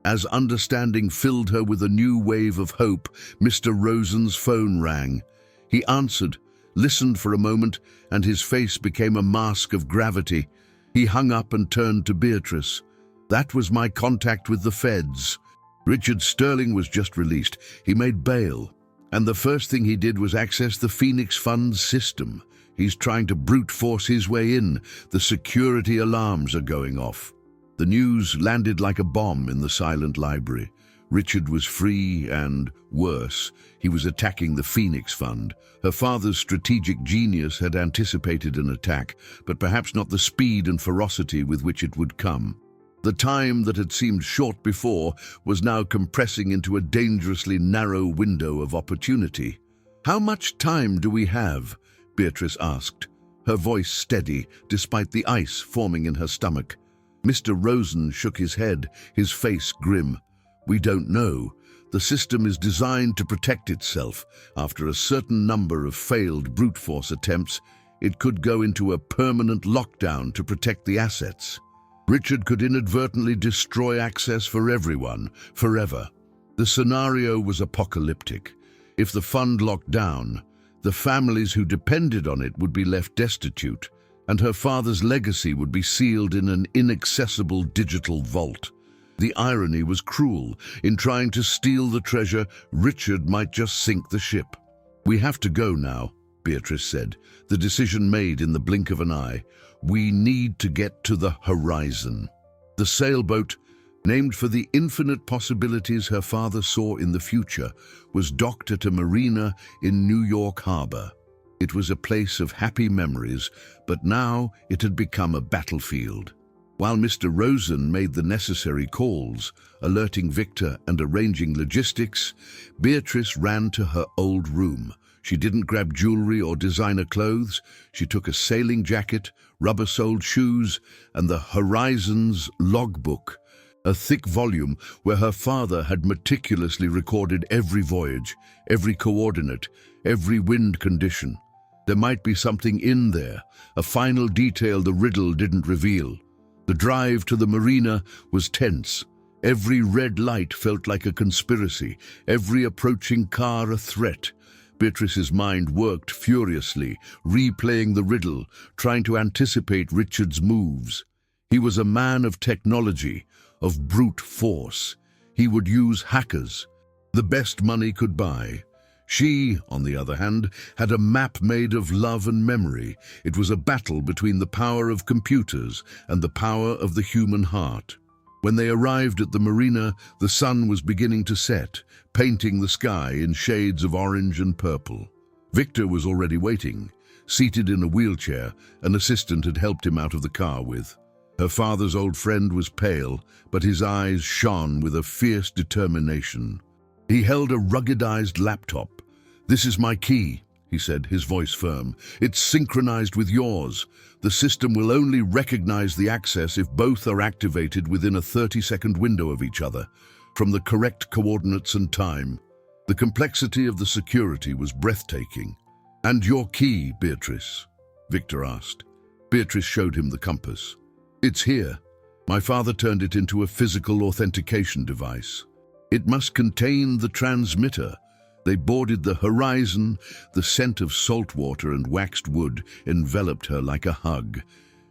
As understanding filled her with a new wave of hope, Mr. Rosen's phone rang. He answered, listened for a moment, and his face became a mask of gravity. He hung up and turned to Beatrice. That was my contact with the feds. Richard Sterling was just released. He made bail. And the first thing he did was access the Phoenix Funds system. He's trying to brute force his way in. The security alarms are going off. The news landed like a bomb in the silent library. Richard was free and, worse, he was attacking the Phoenix Fund. Her father's strategic genius had anticipated an attack, but perhaps not the speed and ferocity with which it would come. The time that had seemed short before was now compressing into a dangerously narrow window of opportunity. "How much time do we have?" Beatrice asked, her voice steady despite the ice forming in her stomach. Mr. Rosen shook his head, his face grim. "We don't know. The system is designed to protect itself. After a certain number of failed brute force attempts, it could go into a permanent lockdown to protect the assets. Richard could inadvertently destroy access for everyone, forever. The scenario was apocalyptic. If the fund locked down, the families who depended on it would be left destitute, and her father's legacy would be sealed in an inaccessible digital vault. The irony was cruel. In trying to steal the treasure, Richard might just sink the ship. "We have to go now," Beatrice said, the decision made in the blink of an eye. "We need to get to the horizon." The sailboat, named for the infinite possibilities her father saw in the future, was docked at a marina in New York Harbor. It was a place of happy memories, but now it had become a battlefield. While Mr. Rosen made the necessary calls, alerting Victor and arranging logistics, Beatrice ran to her old room. She didn't grab jewelry or designer clothes. She took a sailing jacket, rubber-soled shoes, and the Horizons logbook, a thick volume where her father had meticulously recorded every voyage, every coordinate, every wind condition. There might be something in there, a final detail the riddle didn't reveal. The drive to the marina was tense. Every red light felt like a conspiracy, every approaching car a threat. Beatrice's mind worked furiously, replaying the riddle, trying to anticipate Richard's moves. He was a man of technology, of brute force. He would use hackers, the best money could buy. She, on the other hand, had a map made of love and memory. It was a battle between the power of computers and the power of the human heart. When they arrived at the marina, the sun was beginning to set, painting the sky in shades of orange and purple. Victor was already waiting. Seated in a wheelchair, an assistant had helped him out of the car with. Her father's old friend was pale, but his eyes shone with a fierce determination. He held a ruggedized laptop. "This is my key," he said, his voice firm. "It's synchronized with yours. The system will only recognize the access if both are activated within a 30-second window of each other, from the correct coordinates and time." The complexity of the security was breathtaking. "And your key, Beatrice?" Victor asked. Beatrice showed him the compass. "It's here. My father turned it into a physical authentication device. It must contain the transmitter." They boarded the Horizon. The scent of salt water and waxed wood enveloped her like a hug.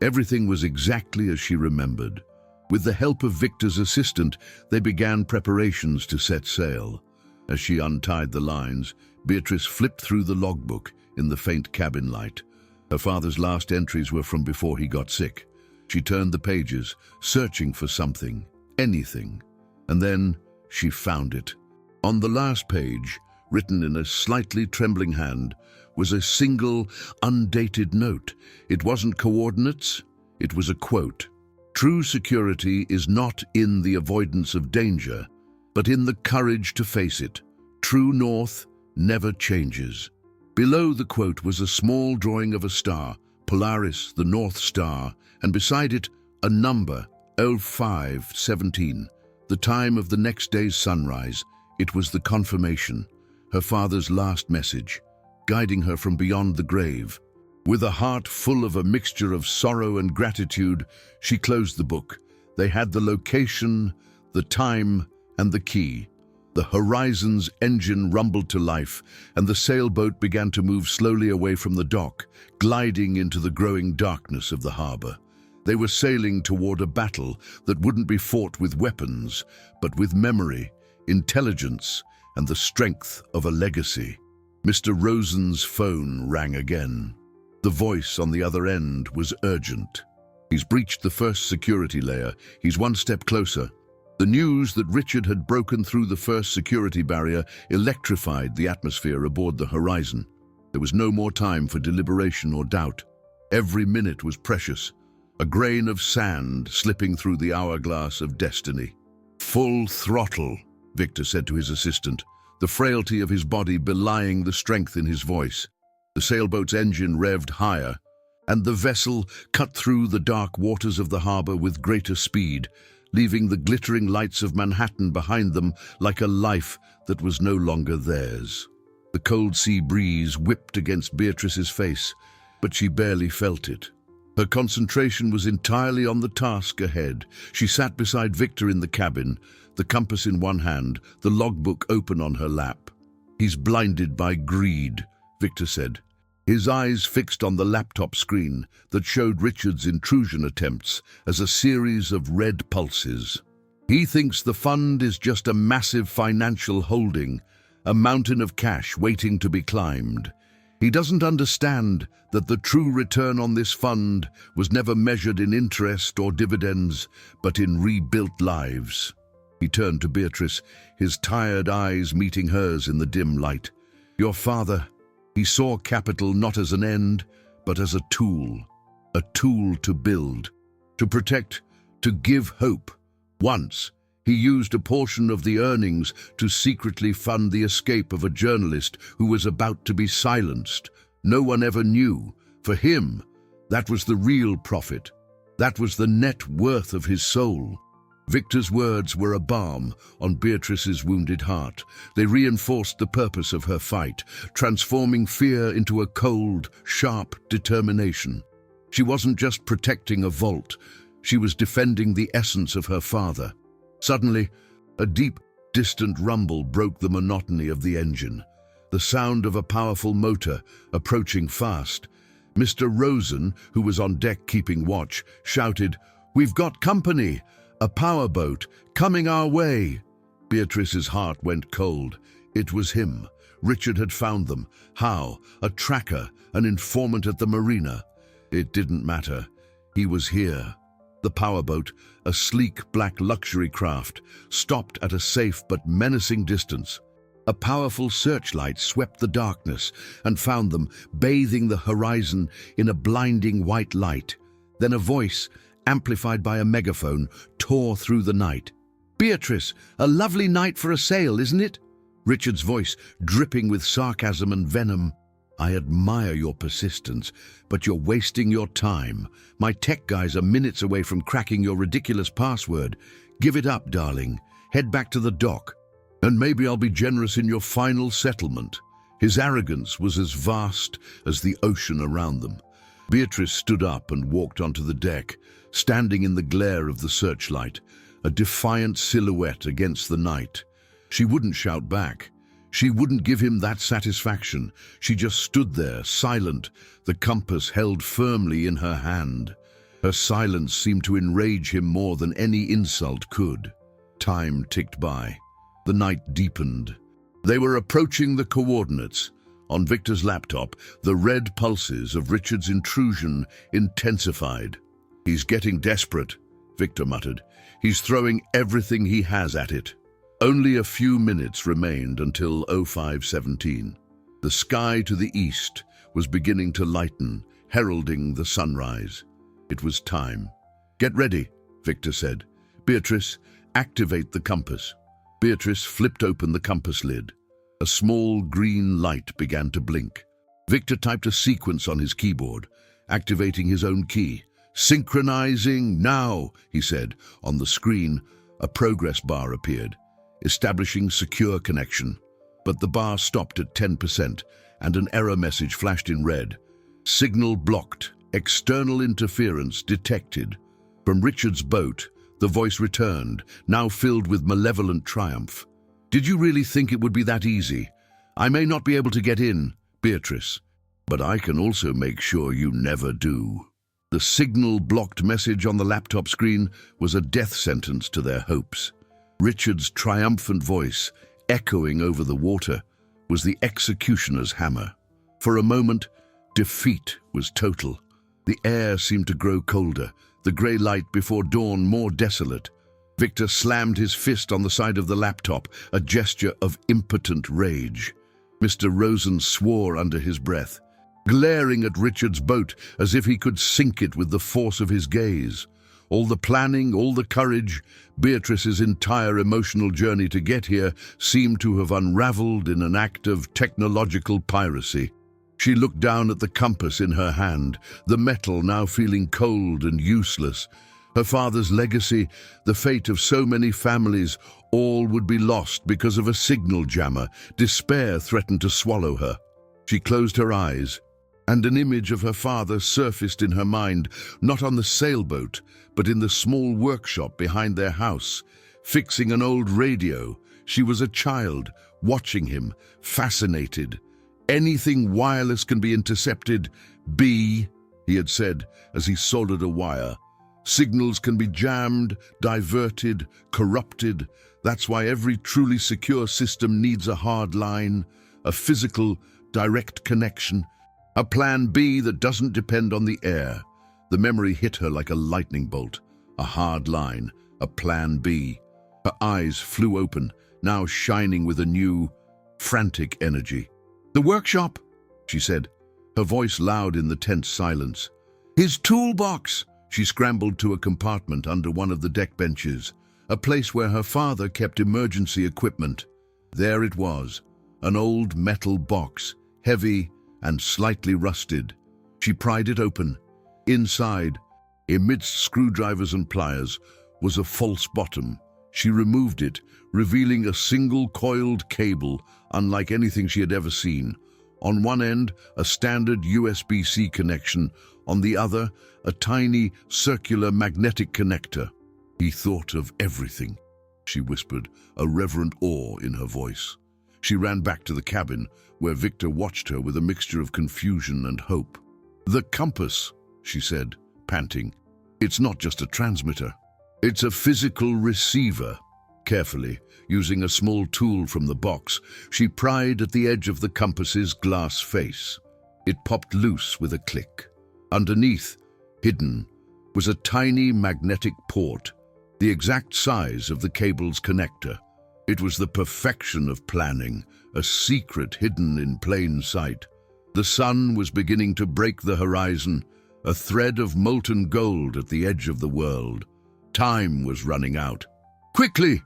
Everything was exactly as she remembered. With the help of Victor's assistant, they began preparations to set sail. As she untied the lines, Beatrice flipped through the logbook in the faint cabin light. Her father's last entries were from before he got sick. She turned the pages, searching for something, anything. And then she found it. On the last page, written in a slightly trembling hand, was a single, undated note. It wasn't coordinates, it was a quote. "True security is not in the avoidance of danger, but in the courage to face it. True north never changes." Below the quote was a small drawing of a star, Polaris, the North Star, and beside it, a number, 0517, the time of the next day's sunrise. It was the confirmation. Her father's last message, guiding her from beyond the grave. With a heart full of a mixture of sorrow and gratitude, she closed the book. They had the location, the time, and the key. The Horizon's engine rumbled to life, and the sailboat began to move slowly away from the dock, gliding into the growing darkness of the harbor. They were sailing toward a battle that wouldn't be fought with weapons, but with memory, intelligence, and the strength of a legacy. Mr. Rosen's phone rang again. The voice on the other end was urgent. "He's breached the first security layer. He's one step closer." The news that Richard had broken through the first security barrier electrified the atmosphere aboard the Horizon. There was no more time for deliberation or doubt. Every minute was precious, a grain of sand slipping through the hourglass of destiny. "Full throttle," Victor said to his assistant, the frailty of his body belying the strength in his voice. The sailboat's engine revved higher, and the vessel cut through the dark waters of the harbor with greater speed, leaving the glittering lights of Manhattan behind them like a life that was no longer theirs. The cold sea breeze whipped against Beatrice's face, but she barely felt it. Her concentration was entirely on the task ahead. She sat beside Victor in the cabin, the compass in one hand, the logbook open on her lap. "He's blinded by greed," Victor said, his eyes fixed on the laptop screen that showed Richard's intrusion attempts as a series of red pulses. "He thinks the fund is just a massive financial holding, a mountain of cash waiting to be climbed. He doesn't understand that the true return on this fund was never measured in interest or dividends, but in rebuilt lives." He turned to Beatrice, his tired eyes meeting hers in the dim light. "Your father, he saw capital not as an end, but as a tool to build, to protect to give hope. Once, he used a portion of the earnings to secretly fund the escape of a journalist who was about to be silenced. No one ever knew. For him, that was the real profit. That was the net worth of his soul. Victor's words were a balm on Beatrice's wounded heart. They reinforced the purpose of her fight, transforming fear into a cold, sharp determination. She wasn't just protecting a vault, she was defending the essence of her father. Suddenly, a deep, distant rumble broke the monotony of the engine. The sound of a powerful motor approaching fast. Mr. Rosen, who was on deck keeping watch, shouted, "We've got company! A powerboat coming our way!" Beatrice's heart went cold. It was him. Richard had found them. How? A tracker, an informant at the marina. It didn't matter. He was here. The powerboat, a sleek black luxury craft, stopped at a safe but menacing distance. A powerful searchlight swept the darkness and found them bathing the horizon in a blinding white light. Then a voice, amplified by a megaphone, tore through the night. "Beatrice, a lovely night for a sail, isn't it?" Richard's voice dripping with sarcasm and venom. "I admire your persistence, but you're wasting your time. My tech guys are minutes away from cracking your ridiculous password. Give it up, darling. Head back to the dock. And maybe I'll be generous in your final settlement." His arrogance was as vast as the ocean around them. Beatrice stood up and walked onto the deck, standing in the glare of the searchlight, a defiant silhouette against the night. She wouldn't shout back. She wouldn't give him that satisfaction. She just stood there, silent, the compass held firmly in her hand. Her silence seemed to enrage him more than any insult could. Time ticked by. The night deepened. They were approaching the coordinates. On Victor's laptop, the red pulses of Richard's intrusion intensified. "He's getting desperate," Victor muttered. "He's throwing everything he has at it." Only a few minutes remained until 05:17. The sky to the east was beginning to lighten, heralding the sunrise. It was time. "Get ready," Victor said. "Beatrice, activate the compass." Beatrice flipped open the compass lid. A small green light began to blink. Victor typed a sequence on his keyboard, activating his own key. "Synchronizing now," he said. On the screen, a progress bar appeared, establishing secure connection. But the bar stopped at 10%, and an error message flashed in red. "Signal blocked. External interference detected." From Richard's boat, the voice returned, now filled with malevolent triumph. "Did you really think it would be that easy? I may not be able to get in, Beatrice, but I can also make sure you never do." The signal-blocked message on the laptop screen was a death sentence to their hopes. Richard's triumphant voice, echoing over the water, was the executioner's hammer. For a moment, defeat was total. The air seemed to grow colder, the grey light before dawn more desolate. Victor slammed his fist on the side of the laptop, a gesture of impotent rage. Mr. Rosen swore under his breath, glaring at Richard's boat as if he could sink it with the force of his gaze. All the planning, all the courage, Beatrice's entire emotional journey to get here seemed to have unraveled in an act of technological piracy. She looked down at the compass in her hand, the metal now feeling cold and useless. Her father's legacy, the fate of so many families, all would be lost because of a signal jammer. Despair threatened to swallow her. She closed her eyes, and an image of her father surfaced in her mind, not on the sailboat, but in the small workshop behind their house, fixing an old radio. She was a child, watching him, fascinated. "Anything wireless can be intercepted, B," he had said as he soldered a wire. "Signals can be jammed, diverted, corrupted. That's why every truly secure system needs a hard line, a physical, direct connection. A plan B that doesn't depend on the air." The memory hit her like a lightning bolt. A hard line, a plan B. Her eyes flew open, now shining with a new, frantic energy. "The workshop," she said, her voice loud in the tense silence. "His toolbox," She scrambled to a compartment under one of the deck benches, a place where her father kept emergency equipment. There it was, an old metal box, heavy and slightly rusted. She pried it open. Inside, amidst screwdrivers and pliers, was a false bottom. She removed it, revealing a single coiled cable, unlike anything she had ever seen. On one end, a standard USB-C connection. On the other, a tiny, circular magnetic connector. "He thought of everything," she whispered, a reverent awe in her voice. She ran back to the cabin, where Victor watched her with a mixture of confusion and hope. "The compass," she said, panting. "It's not just a transmitter. It's a physical receiver." Carefully, using a small tool from the box, she pried at the edge of the compass's glass face. It popped loose with a click. Underneath, hidden, was a tiny magnetic port, the exact size of the cable's connector. It was the perfection of planning, a secret hidden in plain sight. The sun was beginning to break the horizon, a thread of molten gold at the edge of the world. Time was running out. "Quickly!"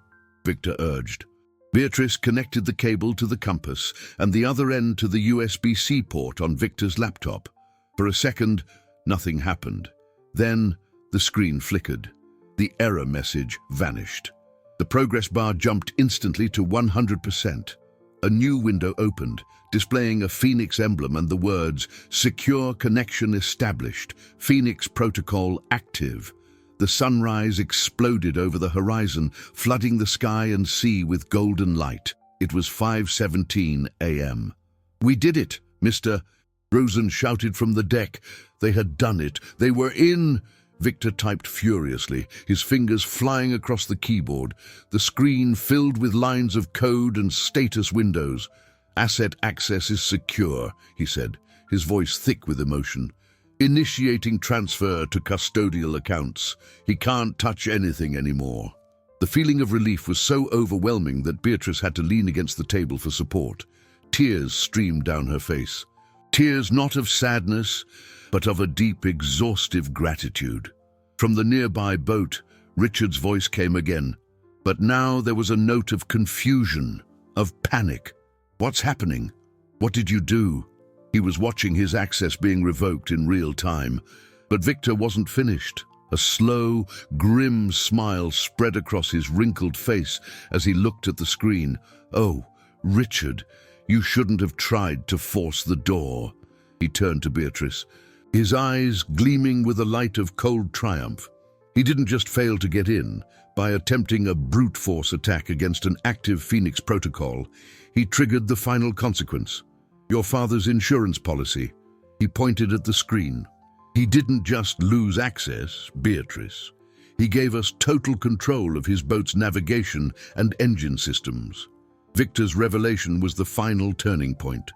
Victor urged. Beatrice connected the cable to the compass and the other end to the USB-C port on Victor's laptop. For a second, nothing happened. Then, the screen flickered. The error message vanished. The progress bar jumped instantly to 100%. A new window opened, displaying a Phoenix emblem and the words, "Secure connection established, Phoenix protocol active." The sunrise exploded over the horizon, flooding the sky and sea with golden light. It was 5:17 a.m. "We did it, Mr. Rosen shouted from the deck. They had done it. They were in. Victor typed furiously, his fingers flying across the keyboard, the screen filled with lines of code and status windows. "Asset access is secure," he said, his voice thick with emotion. "Initiating transfer to custodial accounts. He can't touch anything anymore." The feeling of relief was so overwhelming that Beatrice had to lean against the table for support. Tears streamed down her face. Tears not of sadness, but of a deep, exhaustive gratitude. From the nearby boat, Richard's voice came again. But now there was a note of confusion, of panic. "What's happening? What did you do?" He was watching his access being revoked in real time. But Victor wasn't finished. A slow, grim smile spread across his wrinkled face as he looked at the screen. "Oh, Richard, you shouldn't have tried to force the door." He turned to Beatrice, his eyes gleaming with a light of cold triumph. He didn't just fail to get in. By attempting a brute force attack against an active Phoenix protocol, he triggered the final consequence. "Your father's insurance policy." He pointed at the screen. "He didn't just lose access, Beatrice. He gave us total control of his boat's navigation and engine systems." Victor's revelation was the final turning point.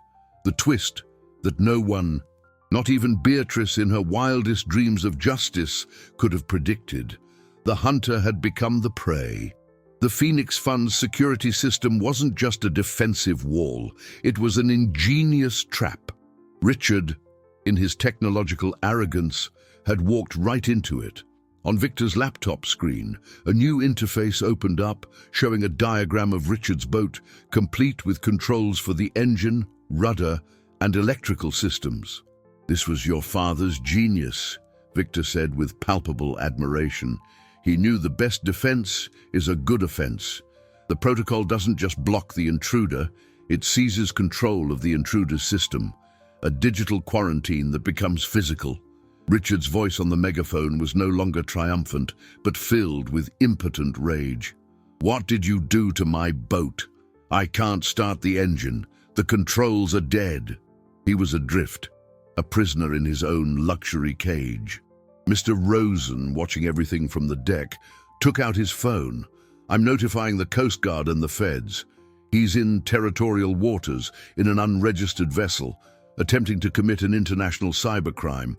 The twist that no one, not even Beatrice in her wildest dreams of justice, could have predicted. The hunter had become the prey. The Phoenix Fund's security system wasn't just a defensive wall, it was an ingenious trap. Richard, in his technological arrogance, had walked right into it. On Victor's laptop screen, a new interface opened up, showing a diagram of Richard's boat, complete with controls for the engine, rudder, and electrical systems. "This was your father's genius," Victor said with palpable admiration. "He knew the best defense is a good offense. The protocol doesn't just block the intruder, it seizes control of the intruder's system. A digital quarantine that becomes physical." Richard's voice on the megaphone was no longer triumphant, but filled with impotent rage. "What did you do to my boat? I can't start the engine. The controls are dead." He was adrift, a prisoner in his own luxury cage. Mr. Rosen, watching everything from the deck, took out his phone. "I'm notifying the Coast Guard and the feds. He's in territorial waters, in an unregistered vessel, attempting to commit an international cybercrime.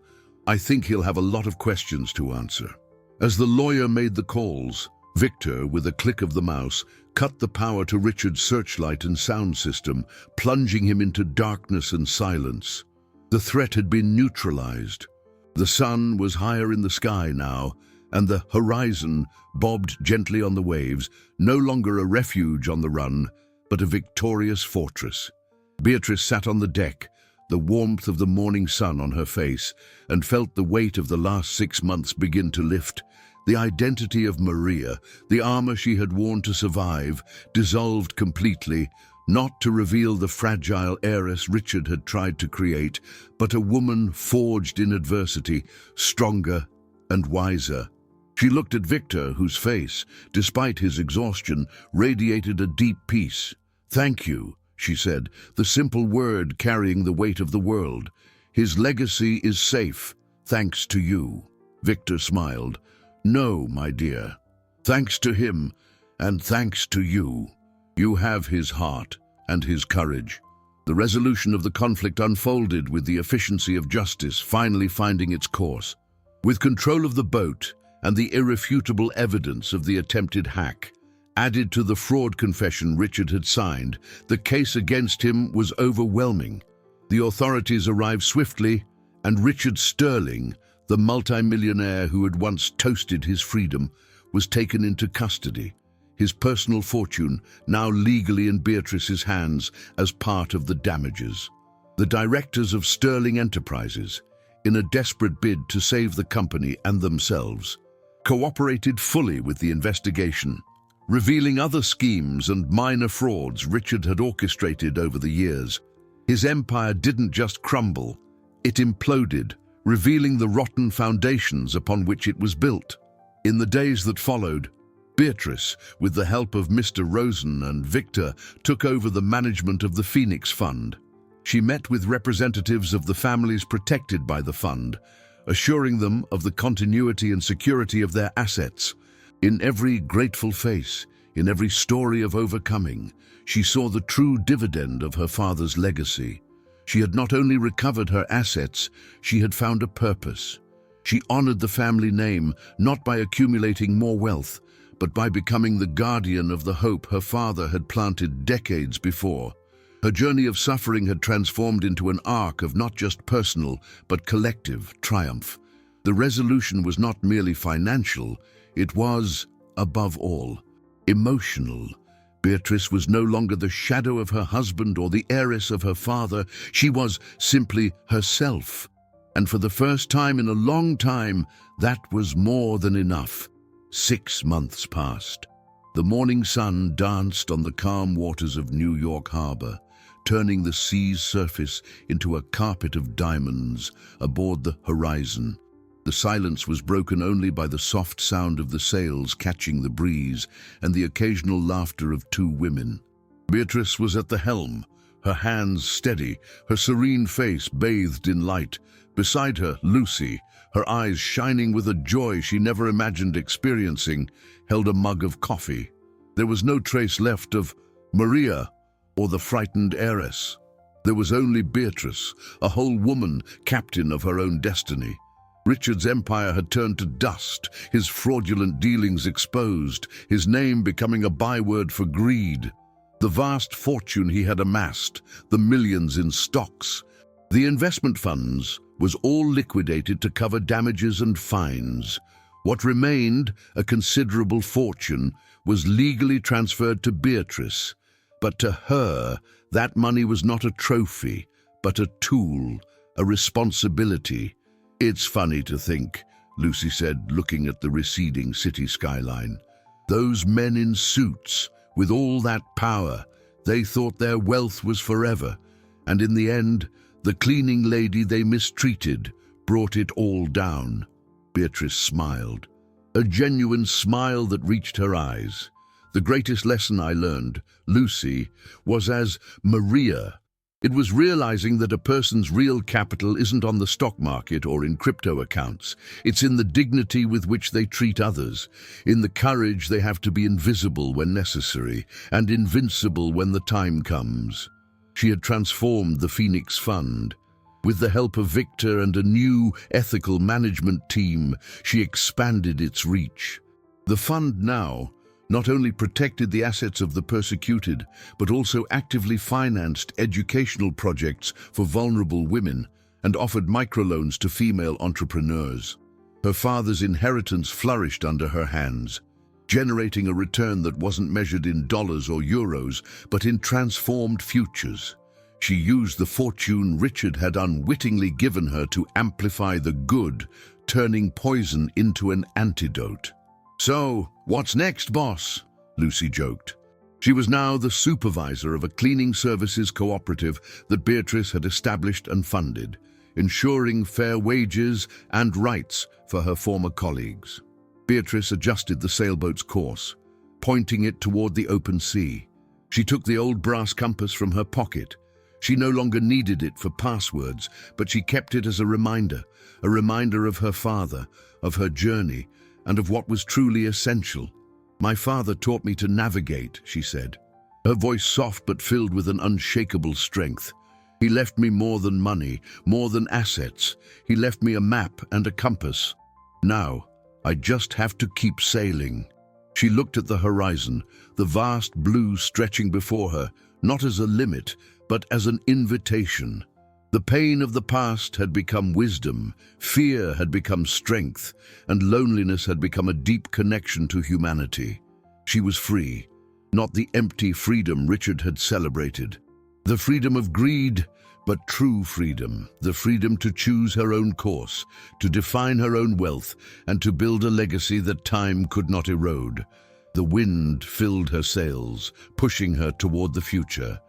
I think he'll have a lot of questions to answer." As the lawyer made the calls, Victor, with a click of the mouse, cut the power to Richard's searchlight and sound system, plunging him into darkness and silence. The threat had been neutralized. The sun was higher in the sky now, and the horizon bobbed gently on the waves, no longer a refuge on the run, but a victorious fortress. Beatrice sat on the deck, the warmth of the morning sun on her face, and felt the weight of the last 6 months begin to lift. The identity of Maria, the armor she had worn to survive, dissolved completely, not to reveal the fragile heiress Richard had tried to create, but a woman forged in adversity, stronger and wiser. She looked at Victor, whose face, despite his exhaustion, radiated a deep peace. "Thank you," she said, the simple word carrying the weight of the world. "His legacy is safe, thanks to you." Victor smiled. "No, my dear. Thanks to him, and thanks to you. You have his heart and his courage." The resolution of the conflict unfolded with the efficiency of justice finally finding its course. With control of the boat and the irrefutable evidence of the attempted hack, added to the fraud confession Richard had signed, the case against him was overwhelming. The authorities arrived swiftly, and Richard Sterling, the multimillionaire who had once toasted his freedom, was taken into custody, his personal fortune now legally in Beatrice's hands as part of the damages. The directors of Sterling Enterprises, in a desperate bid to save the company and themselves, cooperated fully with the investigation, revealing other schemes and minor frauds Richard had orchestrated over the years. His empire didn't just crumble, it imploded, revealing the rotten foundations upon which it was built. In the days that followed, Beatrice, with the help of Mr. Rosen and Victor, took over the management of the Phoenix Fund. She met with representatives of the families protected by the fund, assuring them of the continuity and security of their assets. In every grateful face, in every story of overcoming, she saw the true dividend of her father's legacy. She had not only recovered her assets, she had found a purpose. She honored the family name not by accumulating more wealth, but by becoming the guardian of the hope her father had planted decades before. Her journey of suffering had transformed into an arc of not just personal, but collective triumph. The resolution was not merely financial, it was, above all, emotional. Beatrice was no longer the shadow of her husband or the heiress of her father. She was simply herself. And for the first time in a long time, that was more than enough. 6 months passed. The morning sun danced on the calm waters of New York Harbor, turning the sea's surface into a carpet of diamonds aboard the horizon. The silence was broken only by the soft sound of the sails catching the breeze and the occasional laughter of 2 women. Beatrice was at the helm, her hands steady, her serene face bathed in light. Beside her, Lucy, her eyes shining with a joy she never imagined experiencing, held a mug of coffee. There was no trace left of Maria or the frightened heiress. There was only Beatrice, a whole woman, captain of her own destiny. Richard's empire had turned to dust, his fraudulent dealings exposed, his name becoming a byword for greed. The vast fortune he had amassed, the millions in stocks, the investment funds, was all liquidated to cover damages and fines. What remained, a considerable fortune, was legally transferred to Beatrice. But to her, that money was not a trophy, but a tool, a responsibility. "It's funny to think," Lucy said, looking at the receding city skyline. "Those men in suits, with all that power, they thought their wealth was forever, and in the end, the cleaning lady they mistreated brought it all down." Beatrice smiled, a genuine smile that reached her eyes. "The greatest lesson I learned, Lucy, was as Maria. It was realizing that a person's real capital isn't on the stock market or in crypto accounts. It's in the dignity with which they treat others, in the courage they have to be invisible when necessary, and invincible when the time comes." She had transformed the Phoenix Fund. With the help of Victor and a new ethical management team, she expanded its reach. The fund now not only protected the assets of the persecuted, but also actively financed educational projects for vulnerable women and offered microloans to female entrepreneurs. Her father's inheritance flourished under her hands, generating a return that wasn't measured in dollars or euros, but in transformed futures. She used the fortune Richard had unwittingly given her to amplify the good, turning poison into an antidote. "So, what's next, boss?" Lucy joked. She was now the supervisor of a cleaning services cooperative that Beatrice had established and funded, ensuring fair wages and rights for her former colleagues. Beatrice adjusted the sailboat's course, pointing it toward the open sea. She took the old brass compass from her pocket. She no longer needed it for passwords, but she kept it as a reminder of her father, of her journey, and of what was truly essential. "My father taught me to navigate," she said, her voice soft but filled with an unshakable strength. "He left me more than money, more than assets. He left me a map and a compass. Now, I just have to keep sailing." She looked at the horizon, the vast blue stretching before her, not as a limit, but as an invitation. The pain of the past had become wisdom, fear had become strength, and loneliness had become a deep connection to humanity. She was free, not the empty freedom Richard had celebrated. The freedom of greed, but true freedom, the freedom to choose her own course, to define her own wealth, and to build a legacy that time could not erode. The wind filled her sails, pushing her toward the future.